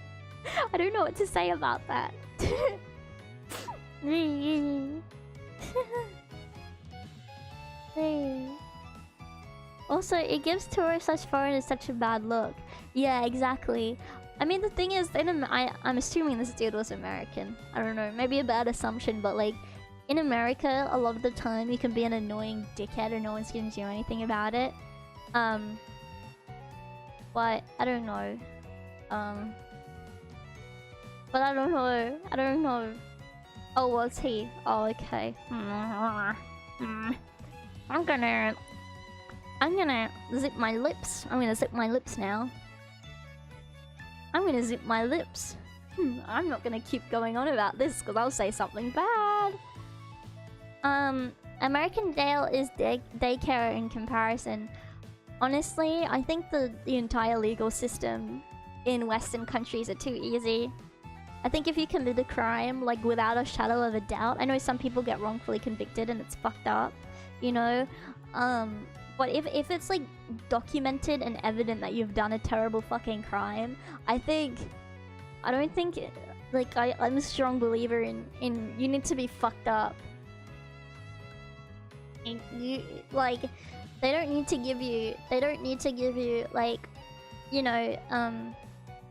I don't know what to say about that. Also, it gives tourists such foreigners such a bad look. Yeah, exactly. I mean, the thing is, I'm assuming this dude was American. I don't know, maybe a bad assumption, but like, in America, a lot of the time, you can be an annoying dickhead and no one's gonna do anything about it. But I don't know. But I don't know. Oh, was he? Oh, okay. I'm gonna zip my lips. I'm gonna zip my lips now. I'm gonna zip my lips. I'm not gonna keep going on about this because I'll say something bad. American jail is daycare in comparison. Honestly, I think the entire legal system in Western countries are too easy. I think if you commit a crime, like, without a shadow of a doubt, I know some people get wrongfully convicted and it's fucked up, you know? But if it's, like, documented and evident that you've done a terrible fucking crime, I don't think Like, I'm a strong believer in you need to be fucked up. And you, like, they don't need to give you, like, you know,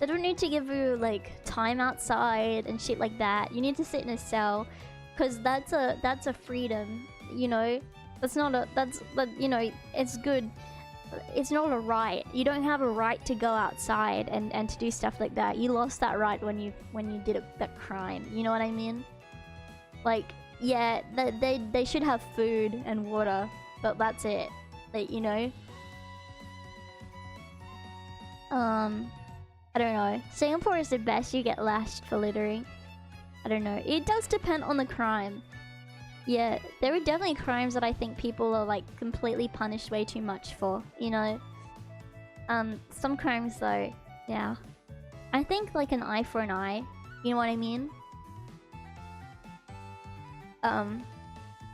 they don't need to give you, like, time outside and shit like that. You need to sit in a cell, because that's a freedom, you know? That's not a, you know, it's good. It's not a right. You don't have a right to go outside and to do stuff like that. You lost that right when you did that crime. You know what I mean? Like, yeah, they should have food and water, but that's it. Like, you know? I don't know. Singapore is the best. You get lashed for littering. I don't know. It does depend on the crime. Yeah, there are definitely crimes that I think people are like completely punished way too much for, you know? Some crimes though, yeah. I think like an eye for an eye, you know what I mean?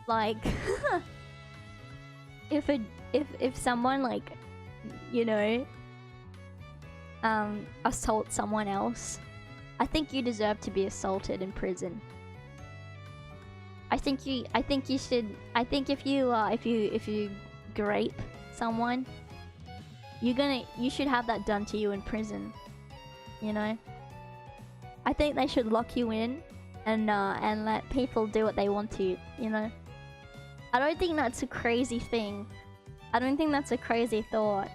Like if someone like, you know, assaults someone else, I think you deserve to be assaulted in prison. I think you should. I think if you grape someone, you should have that done to you in prison. You know. I think they should lock you in, and let people do what they want to. You know. I don't think that's a crazy thing. I don't think that's a crazy thought.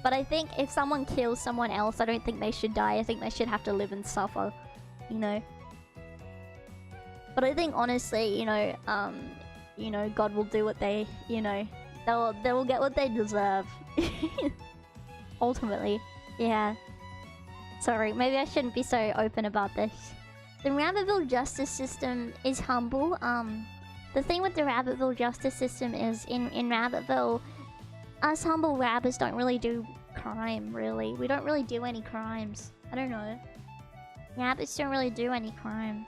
But I think if someone kills someone else, I don't think they should die. I think they should have to live and suffer. You know. But I think honestly, you know, God will do what they, you know, they will get what they deserve. Ultimately, yeah. Sorry, maybe I shouldn't be so open about this. The Rabbitville justice system is humble. The thing with the Rabbitville justice system is in Rabbitville, us humble rabbers don't really do crime. Really, we don't really do any crimes. I don't know. Rabbits don't really do any crime.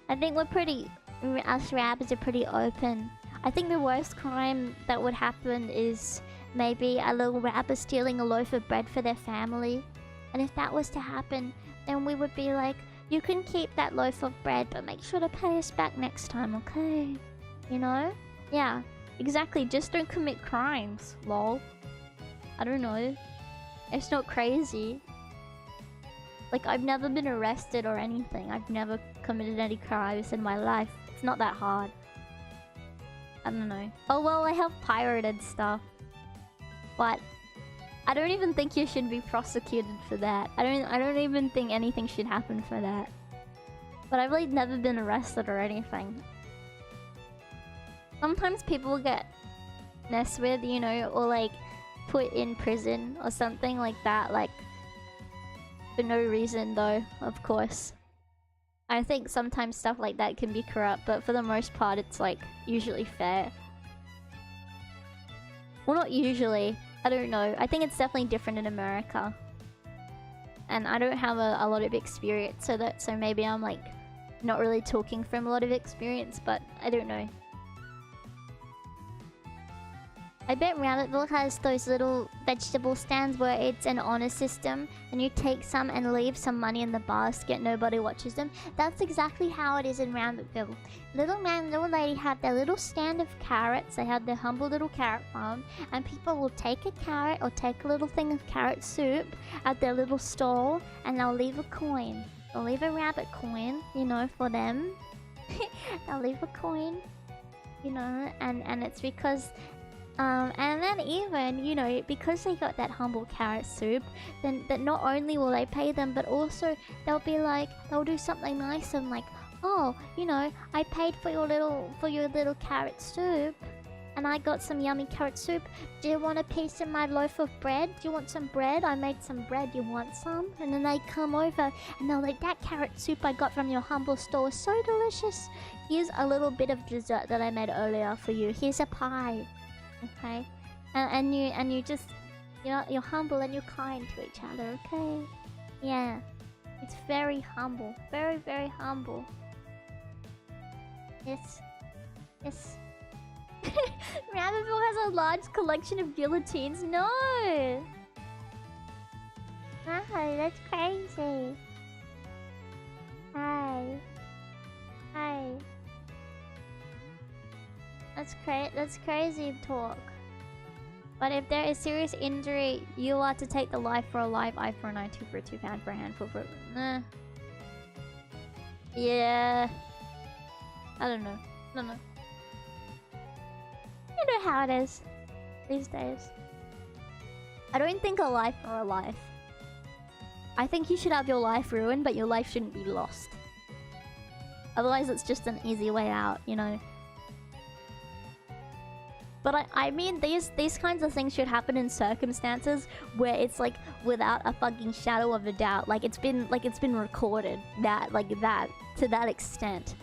I think us rabbits are pretty open. I think the worst crime that would happen is maybe a little rabbit stealing a loaf of bread for their family. And if that was to happen, then we would be like, you can keep that loaf of bread, but make sure to pay us back next time, okay? You know? Yeah, exactly. Just don't commit crimes, lol. I don't know. It's not crazy. Like, I've never been arrested or anything. I've never committed any crimes in my life. It's not that hard. I don't know. Oh, well, I have pirated stuff. But I don't even think you should be prosecuted for that. I don't even think anything should happen for that. But I've, like, never been arrested or anything. Sometimes people get messed with, you know, or, like, put in prison or something like that, like... For no reason though, of course. I think sometimes stuff like that can be corrupt, but for the most part it's like usually fair. Well, not usually. I don't know. I think it's definitely different in America. And I don't have a lot of experience, so maybe I'm like not really talking from a lot of experience, but I don't know. I bet Rabbitville has those little vegetable stands where it's an honor system and you take some and leave some money in the basket, nobody watches them. That's exactly how it is in Rabbitville. Little man and little lady have their little stand of carrots, they have their humble little carrot farm, and people will take a carrot or take a little thing of carrot soup at their little stall and they'll leave a coin. They'll leave a rabbit coin, you know, for them. They'll leave a coin, you know, and it's because... and then even, you know, because they got that humble carrot soup, then that not only will they pay them, but also they'll be like, they'll do something nice and like, oh, you know, I paid for your little carrot soup, and I got some yummy carrot soup. Do you want a piece of my loaf of bread? Do you want some bread? I made some bread. You want some? And then they come over and they're like, that carrot soup I got from your humble store is so delicious. Here's a little bit of dessert that I made earlier for you. Here's a pie. Okay, and you just, you know, you're humble and you're kind to each other. Okay, yeah, it's very humble, very, very humble. Yes, yes. Rabbitville has a large collection of guillotines. No, that's crazy. Hi. Hi. That's crazy talk. But if there is serious injury, you are to take the life for a life, eye for an eye, tooth for a tooth, hand for a hand, foot for a... Nah. Yeah. I don't know. You know how it is these days. I don't think a life for a life. I think you should have your life ruined, but your life shouldn't be lost. Otherwise, it's just an easy way out, you know? But I mean, these kinds of things should happen in circumstances where it's like without a fucking shadow of a doubt. Like it's been recorded to that extent.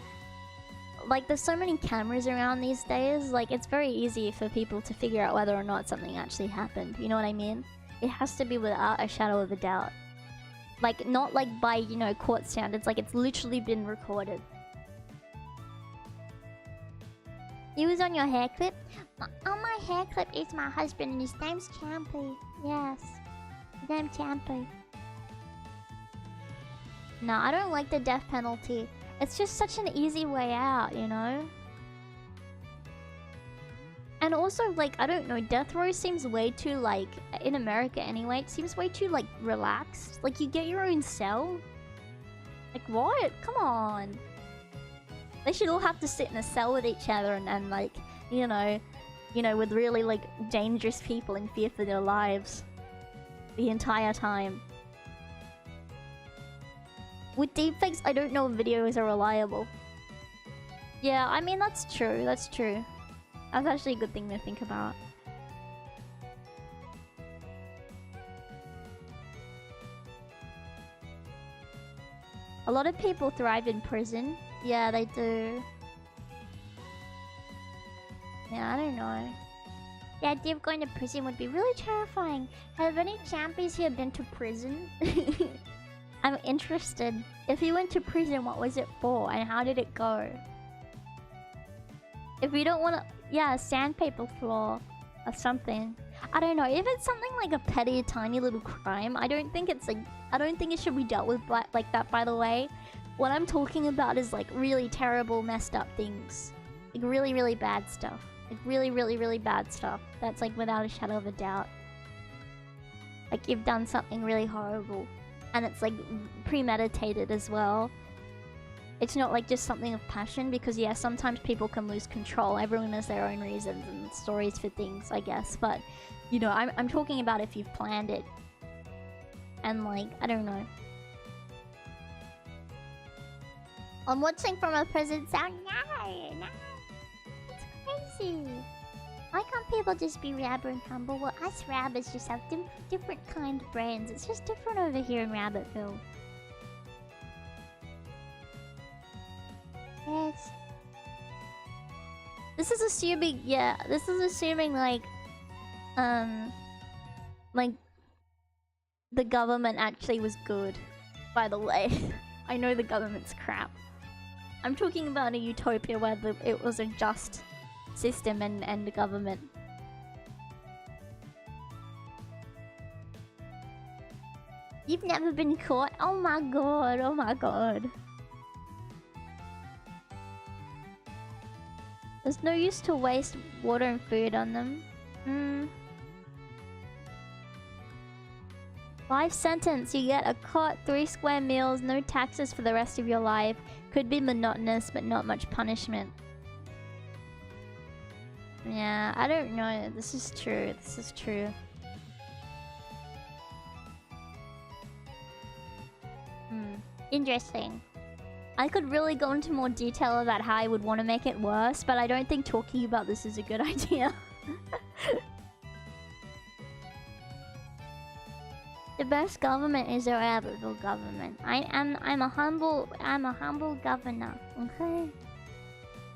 Like there's so many cameras around these days. Like it's very easy for people to figure out whether or not something actually happened. You know what I mean? It has to be without a shadow of a doubt. Like not like by, you know, court standards. Like it's literally been recorded. You was on your hair clip? On my hair clip is my husband and his name's Champy. Yes. His name's Champy. No, I don't like the death penalty. It's just such an easy way out, you know? And also, like, I don't know, death row seems way too, like, in America anyway, it seems way too, like, relaxed. Like, you get your own cell? Like, what? Come on. They should all have to sit in a cell with each other and like, you know, with really, like, dangerous people in fear for their lives. The entire time. With deepfakes, I don't know if videos are reliable. Yeah, I mean, that's true, that's true. That's actually a good thing to think about. A lot of people thrive in prison. Yeah, they do. Yeah, I don't know. The idea of going to prison would be really terrifying. Have any champions here been to prison? I'm interested. If you went to prison, what was it for? And how did it go? If you don't want to... Yeah, sandpaper floor. Or something. I don't know. If it's something like a petty, tiny little crime, I don't think it's like... I don't think it should be dealt with like that, by the way. What I'm talking about is like really terrible, messed up things. Like really, really bad stuff. Like really, really, really bad stuff. That's like without a shadow of a doubt. Like you've done something really horrible. And it's like premeditated as well. It's not like just something of passion, because yeah, sometimes people can lose control. Everyone has their own reasons and stories for things, I guess. But, you know, I'm talking about if you've planned it. And like, I don't know. I'm watching from a prison cell. No. It's crazy. Why can't people just be rabba and humble? Well, us rabbas just have different kind of brains. It's just different over here in Rabbitville. Yes. This is assuming, yeah, this is assuming like the government actually was good, by the way. I know the government's crap. I'm talking about a utopia where it was a just system and the government. You've never been caught? Oh my god, oh my god. There's no use to waste water and food on them. Life sentence. You get a cot, 3 square meals, no taxes for the rest of your life. Could be monotonous, but not much punishment. Yeah, I don't know. This is true. This is true. Interesting. I could really go into more detail about how I would want to make it worse, but I don't think talking about this is a good idea. The best government is the Rabbitville government. I'm a humble governor. Okay.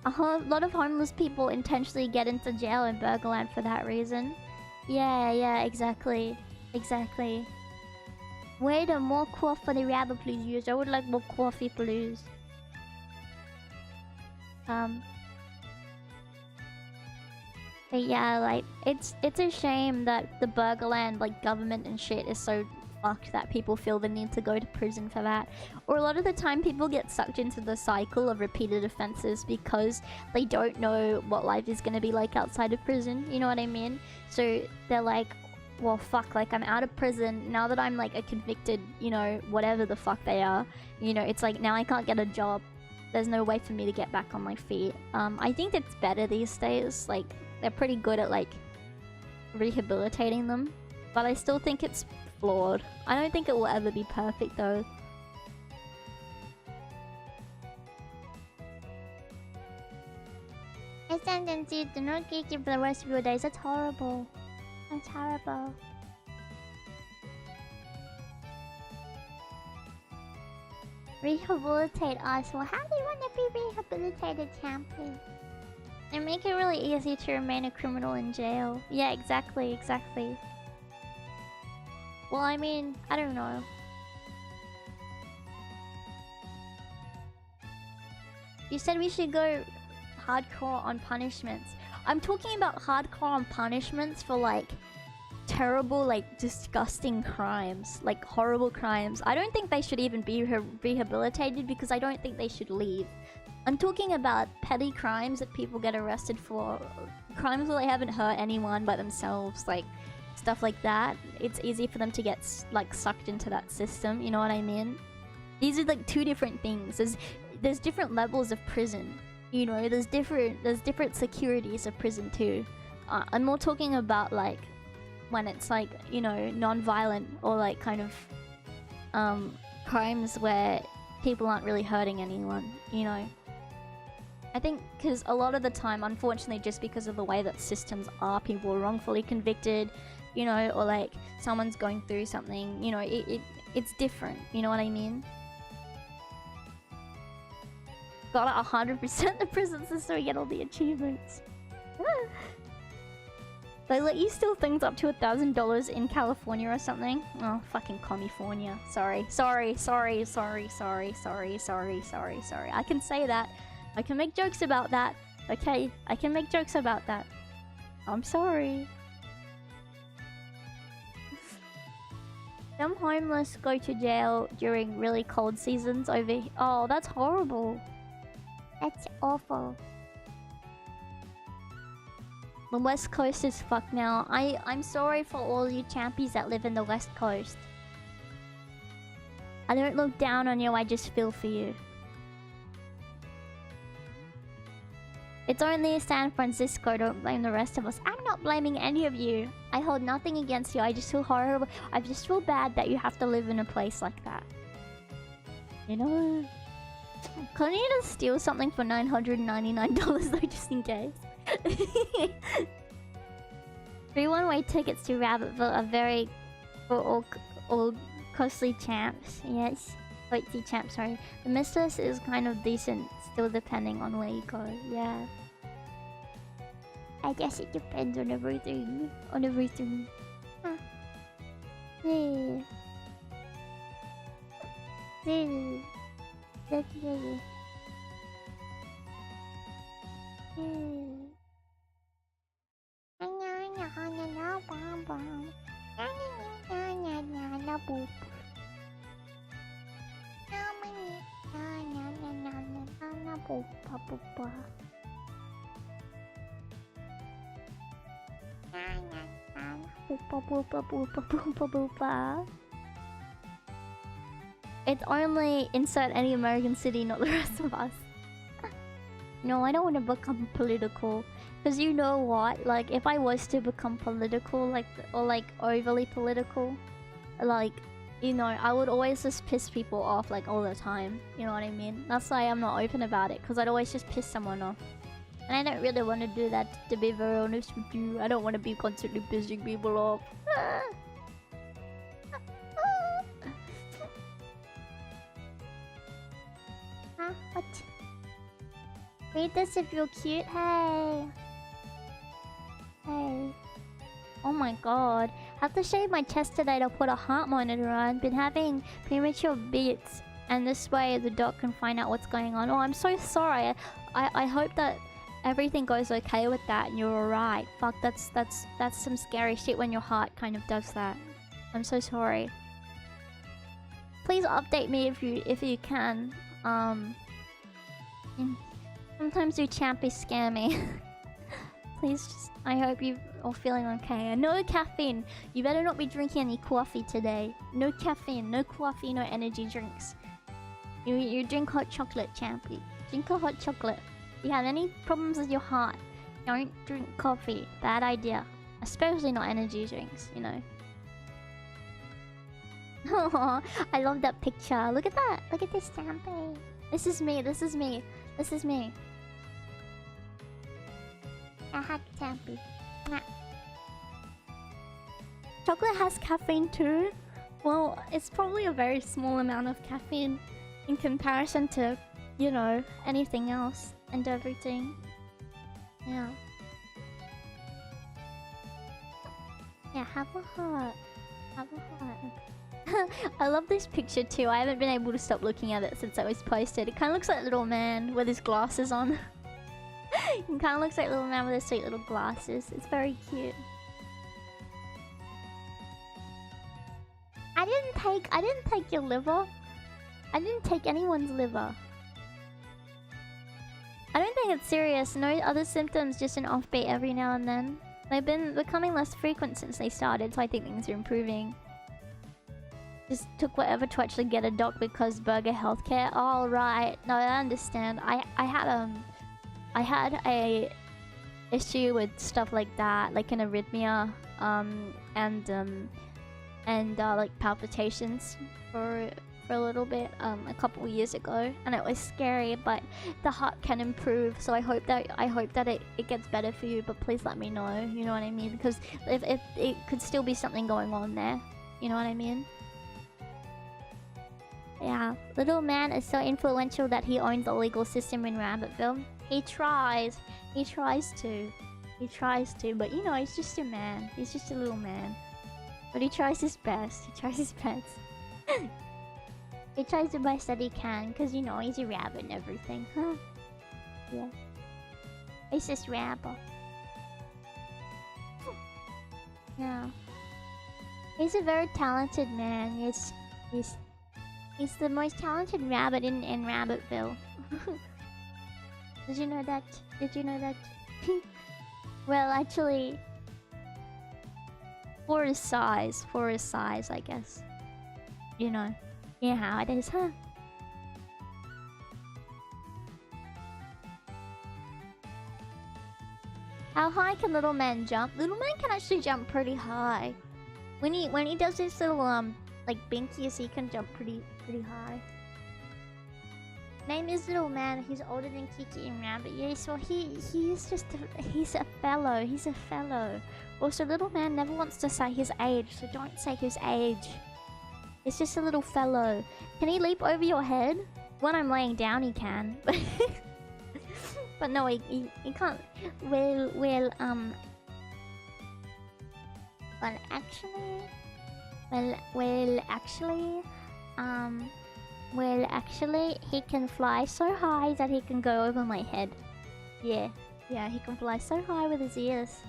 A lot of homeless people intentionally get into jail in Burgerland for that reason. Yeah, exactly. Exactly. Wait, more coffee for the rabbit, please. I would like more coffee, please. But yeah, like it's a shame that the Burgerland like government and shit is so fucked that people feel the need to go to prison for that. Or a lot of the time people get sucked into the cycle of repeated offenses because they don't know what life is going to be like outside of prison, you know what I mean? So they're like, well fuck, like I'm out of prison, now that I'm like a convicted, you know, whatever the fuck they are, you know, it's like now I can't get a job, there's no way for me to get back on my feet. I think it's better these days, like they're pretty good at like rehabilitating them, but I still think it's flawed. I don't think it will ever be perfect though. I sentence you to not kick you for the rest of your days. That's horrible. That's horrible. Rehabilitate us. Well, how do you want to be rehabilitated, Champion? And make it really easy to remain a criminal in jail. Yeah, exactly, exactly. Well, I mean, I don't know. You said we should go hardcore on punishments. I'm talking about hardcore on punishments for like terrible, like disgusting crimes, like horrible crimes. I don't think they should even be rehabilitated because I don't think they should leave. I'm talking about petty crimes that people get arrested for, crimes where they haven't hurt anyone but themselves, like stuff like that. It's easy for them to get like sucked into that system, you know what I mean? These are like two different things. There's different levels of prison, you know, there's different securities of prison too. I'm more talking about like when it's like, you know, non-violent or like kind of crimes where people aren't really hurting anyone, you know. I think because a lot of the time, unfortunately, just because of the way that systems are, people are wrongfully convicted, you know, or like someone's going through something, you know, it's different, you know what I mean? Got 100% the prison system to get all the achievements. They let you steal things up to $1,000 in California or something? Oh, fucking California. Sorry. I can say that. I can make jokes about that. Okay? I can make jokes about that. I'm sorry. Some homeless go to jail during really cold seasons over here. Oh, that's horrible. That's awful. The West Coast is fucked now. I'm sorry for all you champies that live in the West Coast. I don't look down on you, I just feel for you. It's only San Francisco, don't blame the rest of us. I'm not blaming any of you. I hold nothing against you, I just feel horrible. I just feel bad that you have to live in a place like that. You know? Couldn't you just steal something for $999 though, just in case? 3 one-way tickets to Rabbitville are very all costly champs. Yes, wait, the champ. Sorry, the mistress is kind of decent, still depending on where you go. Yeah, I guess it depends on everything. On everything. Huh. Yeah. Yeah. Definitely. It's only insert any American city, not the rest of us. No, I don't want to become political. Because you know what? Like, if I was to become political, like, or like overly political, like, you know, I would always just piss people off, like, all the time. You know what I mean? That's why I'm not open about it, because I'd always just piss someone off. And I don't really want to do that, to be very honest with you. I don't want to be constantly pissing people off. Huh? What? Read this if you're cute. Hey. Hey. Oh my god. Have to shave my chest today to put a heart monitor on. Been having premature beats. And this way the doc can find out what's going on. Oh, I'm so sorry. I hope that everything goes okay with that and you're alright. Fuck, that's some scary shit when your heart kind of does that. I'm so sorry. please update me if you can. Sometimes you champy scare me. Please, just, I hope you are feeling okay. And no caffeine. You better not be drinking any coffee today. No caffeine, no coffee, no energy drinks. You drink hot chocolate, champy. Drink a hot chocolate. If you have any problems with your heart, don't drink coffee. Bad idea. Especially not energy drinks, you know. Oh, I love that picture. Look at that. Look at this champy. This is me. This is me. This is me. I hug champy. Chocolate has caffeine too. Well, it's probably a very small amount of caffeine in comparison to, you know, anything else and everything. Yeah. Yeah, have a heart. Have a heart. I love this picture too. I haven't been able to stop looking at it since it was posted. It kind of looks like a little man with his glasses on. It kind of looks like a little man with his sweet little glasses. It's very cute. I didn't take your liver. I didn't take anyone's liver. I don't think it's serious. No other symptoms, just an offbeat every now and then. They've been becoming less frequent since they started, so I think things are improving. Just took whatever to actually get a doc because Burger Healthcare. Oh, right. No, I understand. I had a issue with stuff like that, like an arrhythmia, and like palpitations for a little bit a couple years ago, and it was scary, but the heart can improve, so I hope that it gets better for you. But please let me know, you know what I mean, because if it could still be something going on there, you know what I mean. Yeah, little man is so influential that he owns the legal system in Rabbitville. He tries to, but you know, he's just a man. He's just a little man, but he tries his best. He tries his best. He tries the best that he can, cause you know he's a rabbit and everything. Huh? Yeah. He's just rabba. Yeah. He's a very talented man. He's the most talented rabbit in Rabbitville. Did you know that? Did you know that? Well, actually, for his size, I guess. You know. Yeah, how it is, huh? How high can little man jump? Little man can actually jump pretty high. When he does this little like binkies, he can jump pretty high. Name is little man. He's older than Kiki and Rabbit. Yes, well he's a fellow. He's a fellow. Also, little man never wants to say his age, so don't say his age. It's just a little fellow. Can he leap over your head? When I'm laying down, he can. But no, he can't. Well, actually, he can fly so high that he can go over my head. Yeah, he can fly so high with his ears.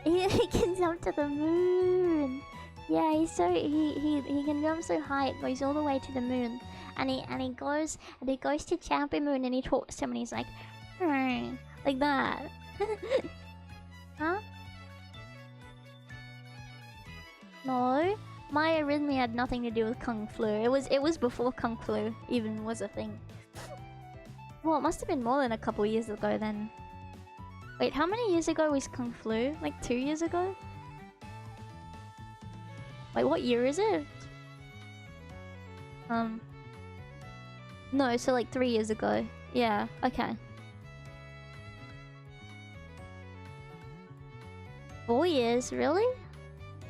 He can jump to the moon. Yeah, he can jump so high it goes all the way to the moon, and he goes to Champy Moon and he talks to him and he's like, like that. Huh? No, my arrhythmia had nothing to do with Kung Flu. It was before Kung Flu even was a thing. Well, it must have been more than a couple years ago then. Wait, how many years ago was Kung Flu? Like 2 years ago? Wait, what year is it? No, so like 3 years ago. Yeah, okay. 4 years, really?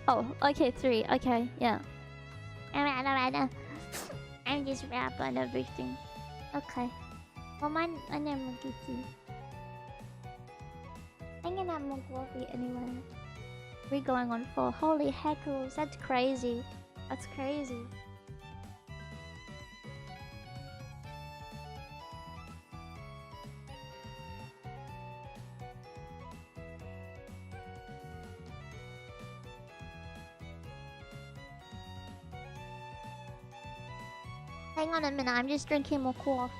Oh, okay, 3. Okay, yeah. Alright. I'm just rap on everything. Okay. Well, my name is Kiki. I'm gonna have more coffee anyway. We're going on 4. Holy heckles, that's crazy. That's crazy. Hang on a minute, I'm just drinking more coffee.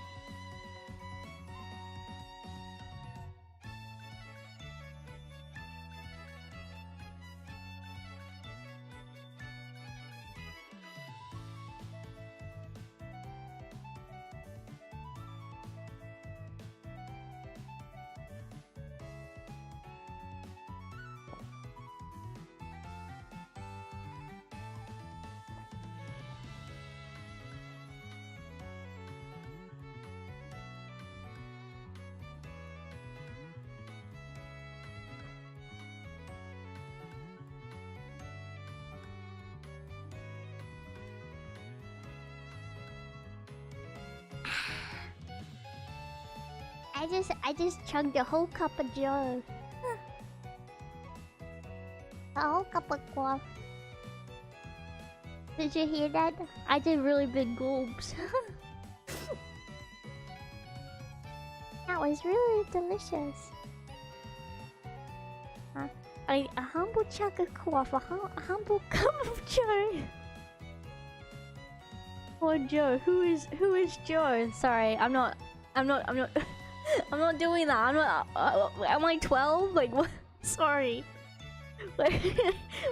I just chugged a whole cup of Joe. A whole cup of coffee. Did you hear that? I did really big gulps. That was really delicious. A humble chug of coffee, a humble cup of Joe. Poor Joe. Who is Joe? Sorry, I'm not I'm not doing that. I'm not. Am I 12? Like what? Sorry.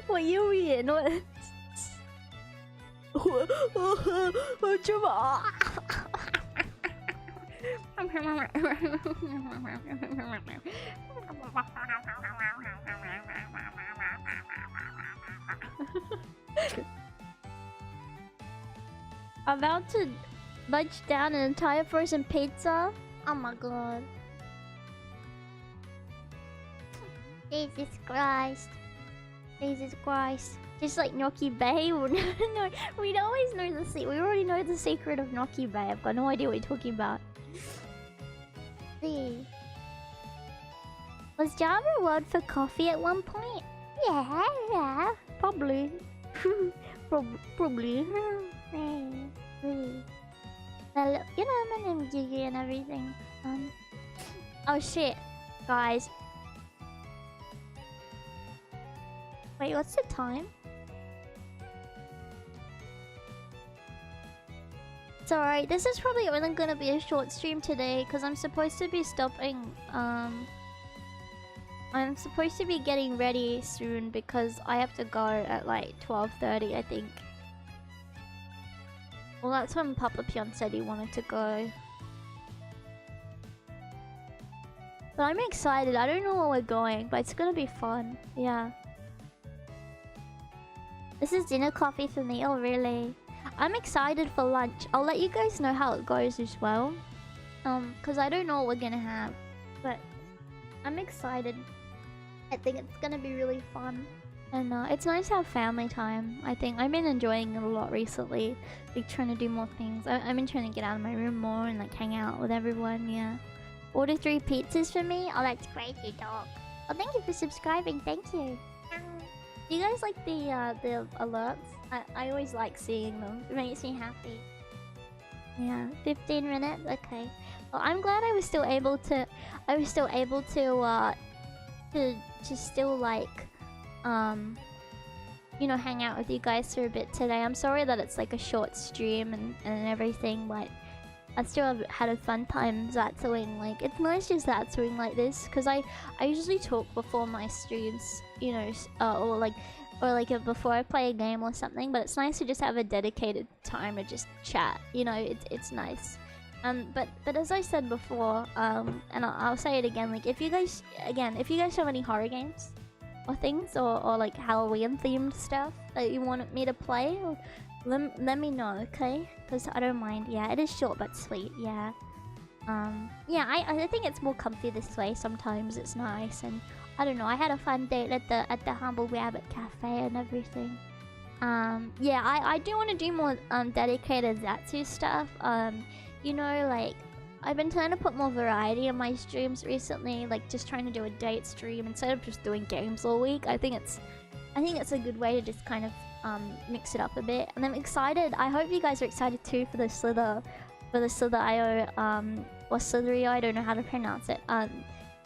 What year are we in? What? I'm about to munch down an entire frozen pizza. Oh my god. Jesus Christ. Jesus Christ. Just like Gnocchi Bay. No, we'd always know the secret. We already know the secret of Gnocchi Bay. I've got no idea what you're talking about. See. Was Java a word for coffee at one point? Yeah. Probably. Probably. Really. Well, you know, my name's Gigi and everything. Oh shit, guys. Wait, what's the time? It's alright. This is probably only gonna be a short stream today because I'm supposed to be stopping. I'm supposed to be getting ready soon because I have to go at like 12:30, I think. Well, that's when Papa Pyon said he wanted to go. But I'm excited. I don't know where we're going, but it's gonna be fun. Yeah. This is dinner coffee for me. Oh, really? I'm excited for lunch. I'll let you guys know how it goes as well. Because I don't know what we're gonna have. But I'm excited. I think it's gonna be really fun. And it's nice to have family time, I think. I've been enjoying it a lot recently. Like, trying to do more things. I've been trying to get out of my room more and, like, hang out with everyone, yeah. Order 3 pizzas for me? Oh, that's crazy, dog. Oh, thank you for subscribing. Thank you. Do you guys like the alerts? I always like seeing them. It makes me happy. Yeah, 15 minutes? Okay. Well, I'm glad I was still able to... to still, like... you know, hang out with you guys for a bit today. I'm sorry that it's like a short stream and everything, but I still have had a fun time zatsuing. Like, it's nice just zatsuing like this, because I usually talk before my streams, you know, or like before I play a game or something, but it's nice to just have a dedicated time to just chat, you know. It's nice. But as I said before, and I'll say it again, like, if you guys have any horror games or things, or like Halloween themed stuff that you want me to play, let me know, okay? Because I don't mind. Yeah, it is short but sweet. Yeah. Yeah, I think it's more comfy this way. Sometimes it's nice, and I don't know. I had a fun date at the Humble Rabbit Cafe and everything. Yeah, I do want to do more dedicated Zatsu stuff. You know, like, I've been trying to put more variety in my streams recently, like just trying to do a date stream instead of just doing games all week. I think it's a good way to just kind of mix it up a bit. And I'm excited. I hope you guys are excited too for the Slither.io or Slither.io, I don't know how to pronounce it,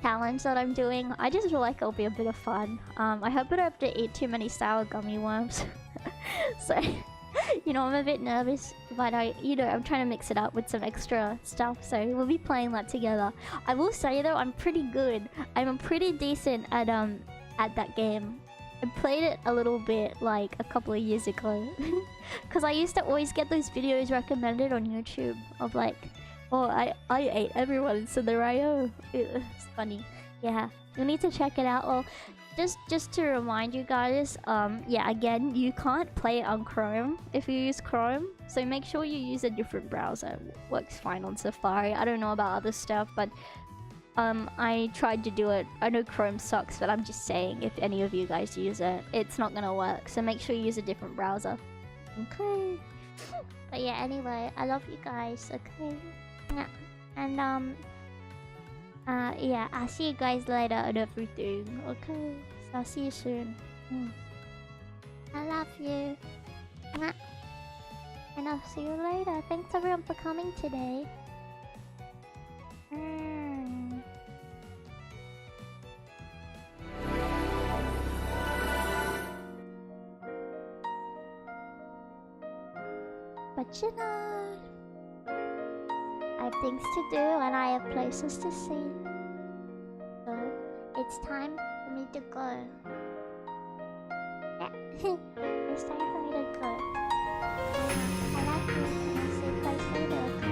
challenge that I'm doing. I just feel like it'll be a bit of fun. I hope I don't have to eat too many sour gummy worms. So You know, I'm a bit nervous, but I'm trying to mix it up with some extra stuff, so we'll be playing that together. I will say though, I'm pretty good. I'm pretty decent at that game. I played it a little bit like a couple of years ago, because I used to always get those videos recommended on YouTube of like, oh, I ate everyone in Cinderella. It's funny. Yeah, you'll need to check it out. Well, just to remind you guys, yeah, again, you can't play it on Chrome if you use Chrome, so make sure you use a different browser. It works fine on Safari. I don't know about other stuff, but I tried to do it. I know Chrome sucks, but I'm just saying, if any of you guys use it, it's not gonna work, so make sure you use a different browser. Okay. But yeah, anyway, I love you guys, okay? Yeah. And yeah, I'll see you guys later and everything, okay? So I'll see you soon. I love you. And I'll see you later. Thanks everyone for coming today. But you know, I have things to do and I have places to see. So it's time for me to go. Yeah, it's time for me to go. I love you and I'll see you guys later.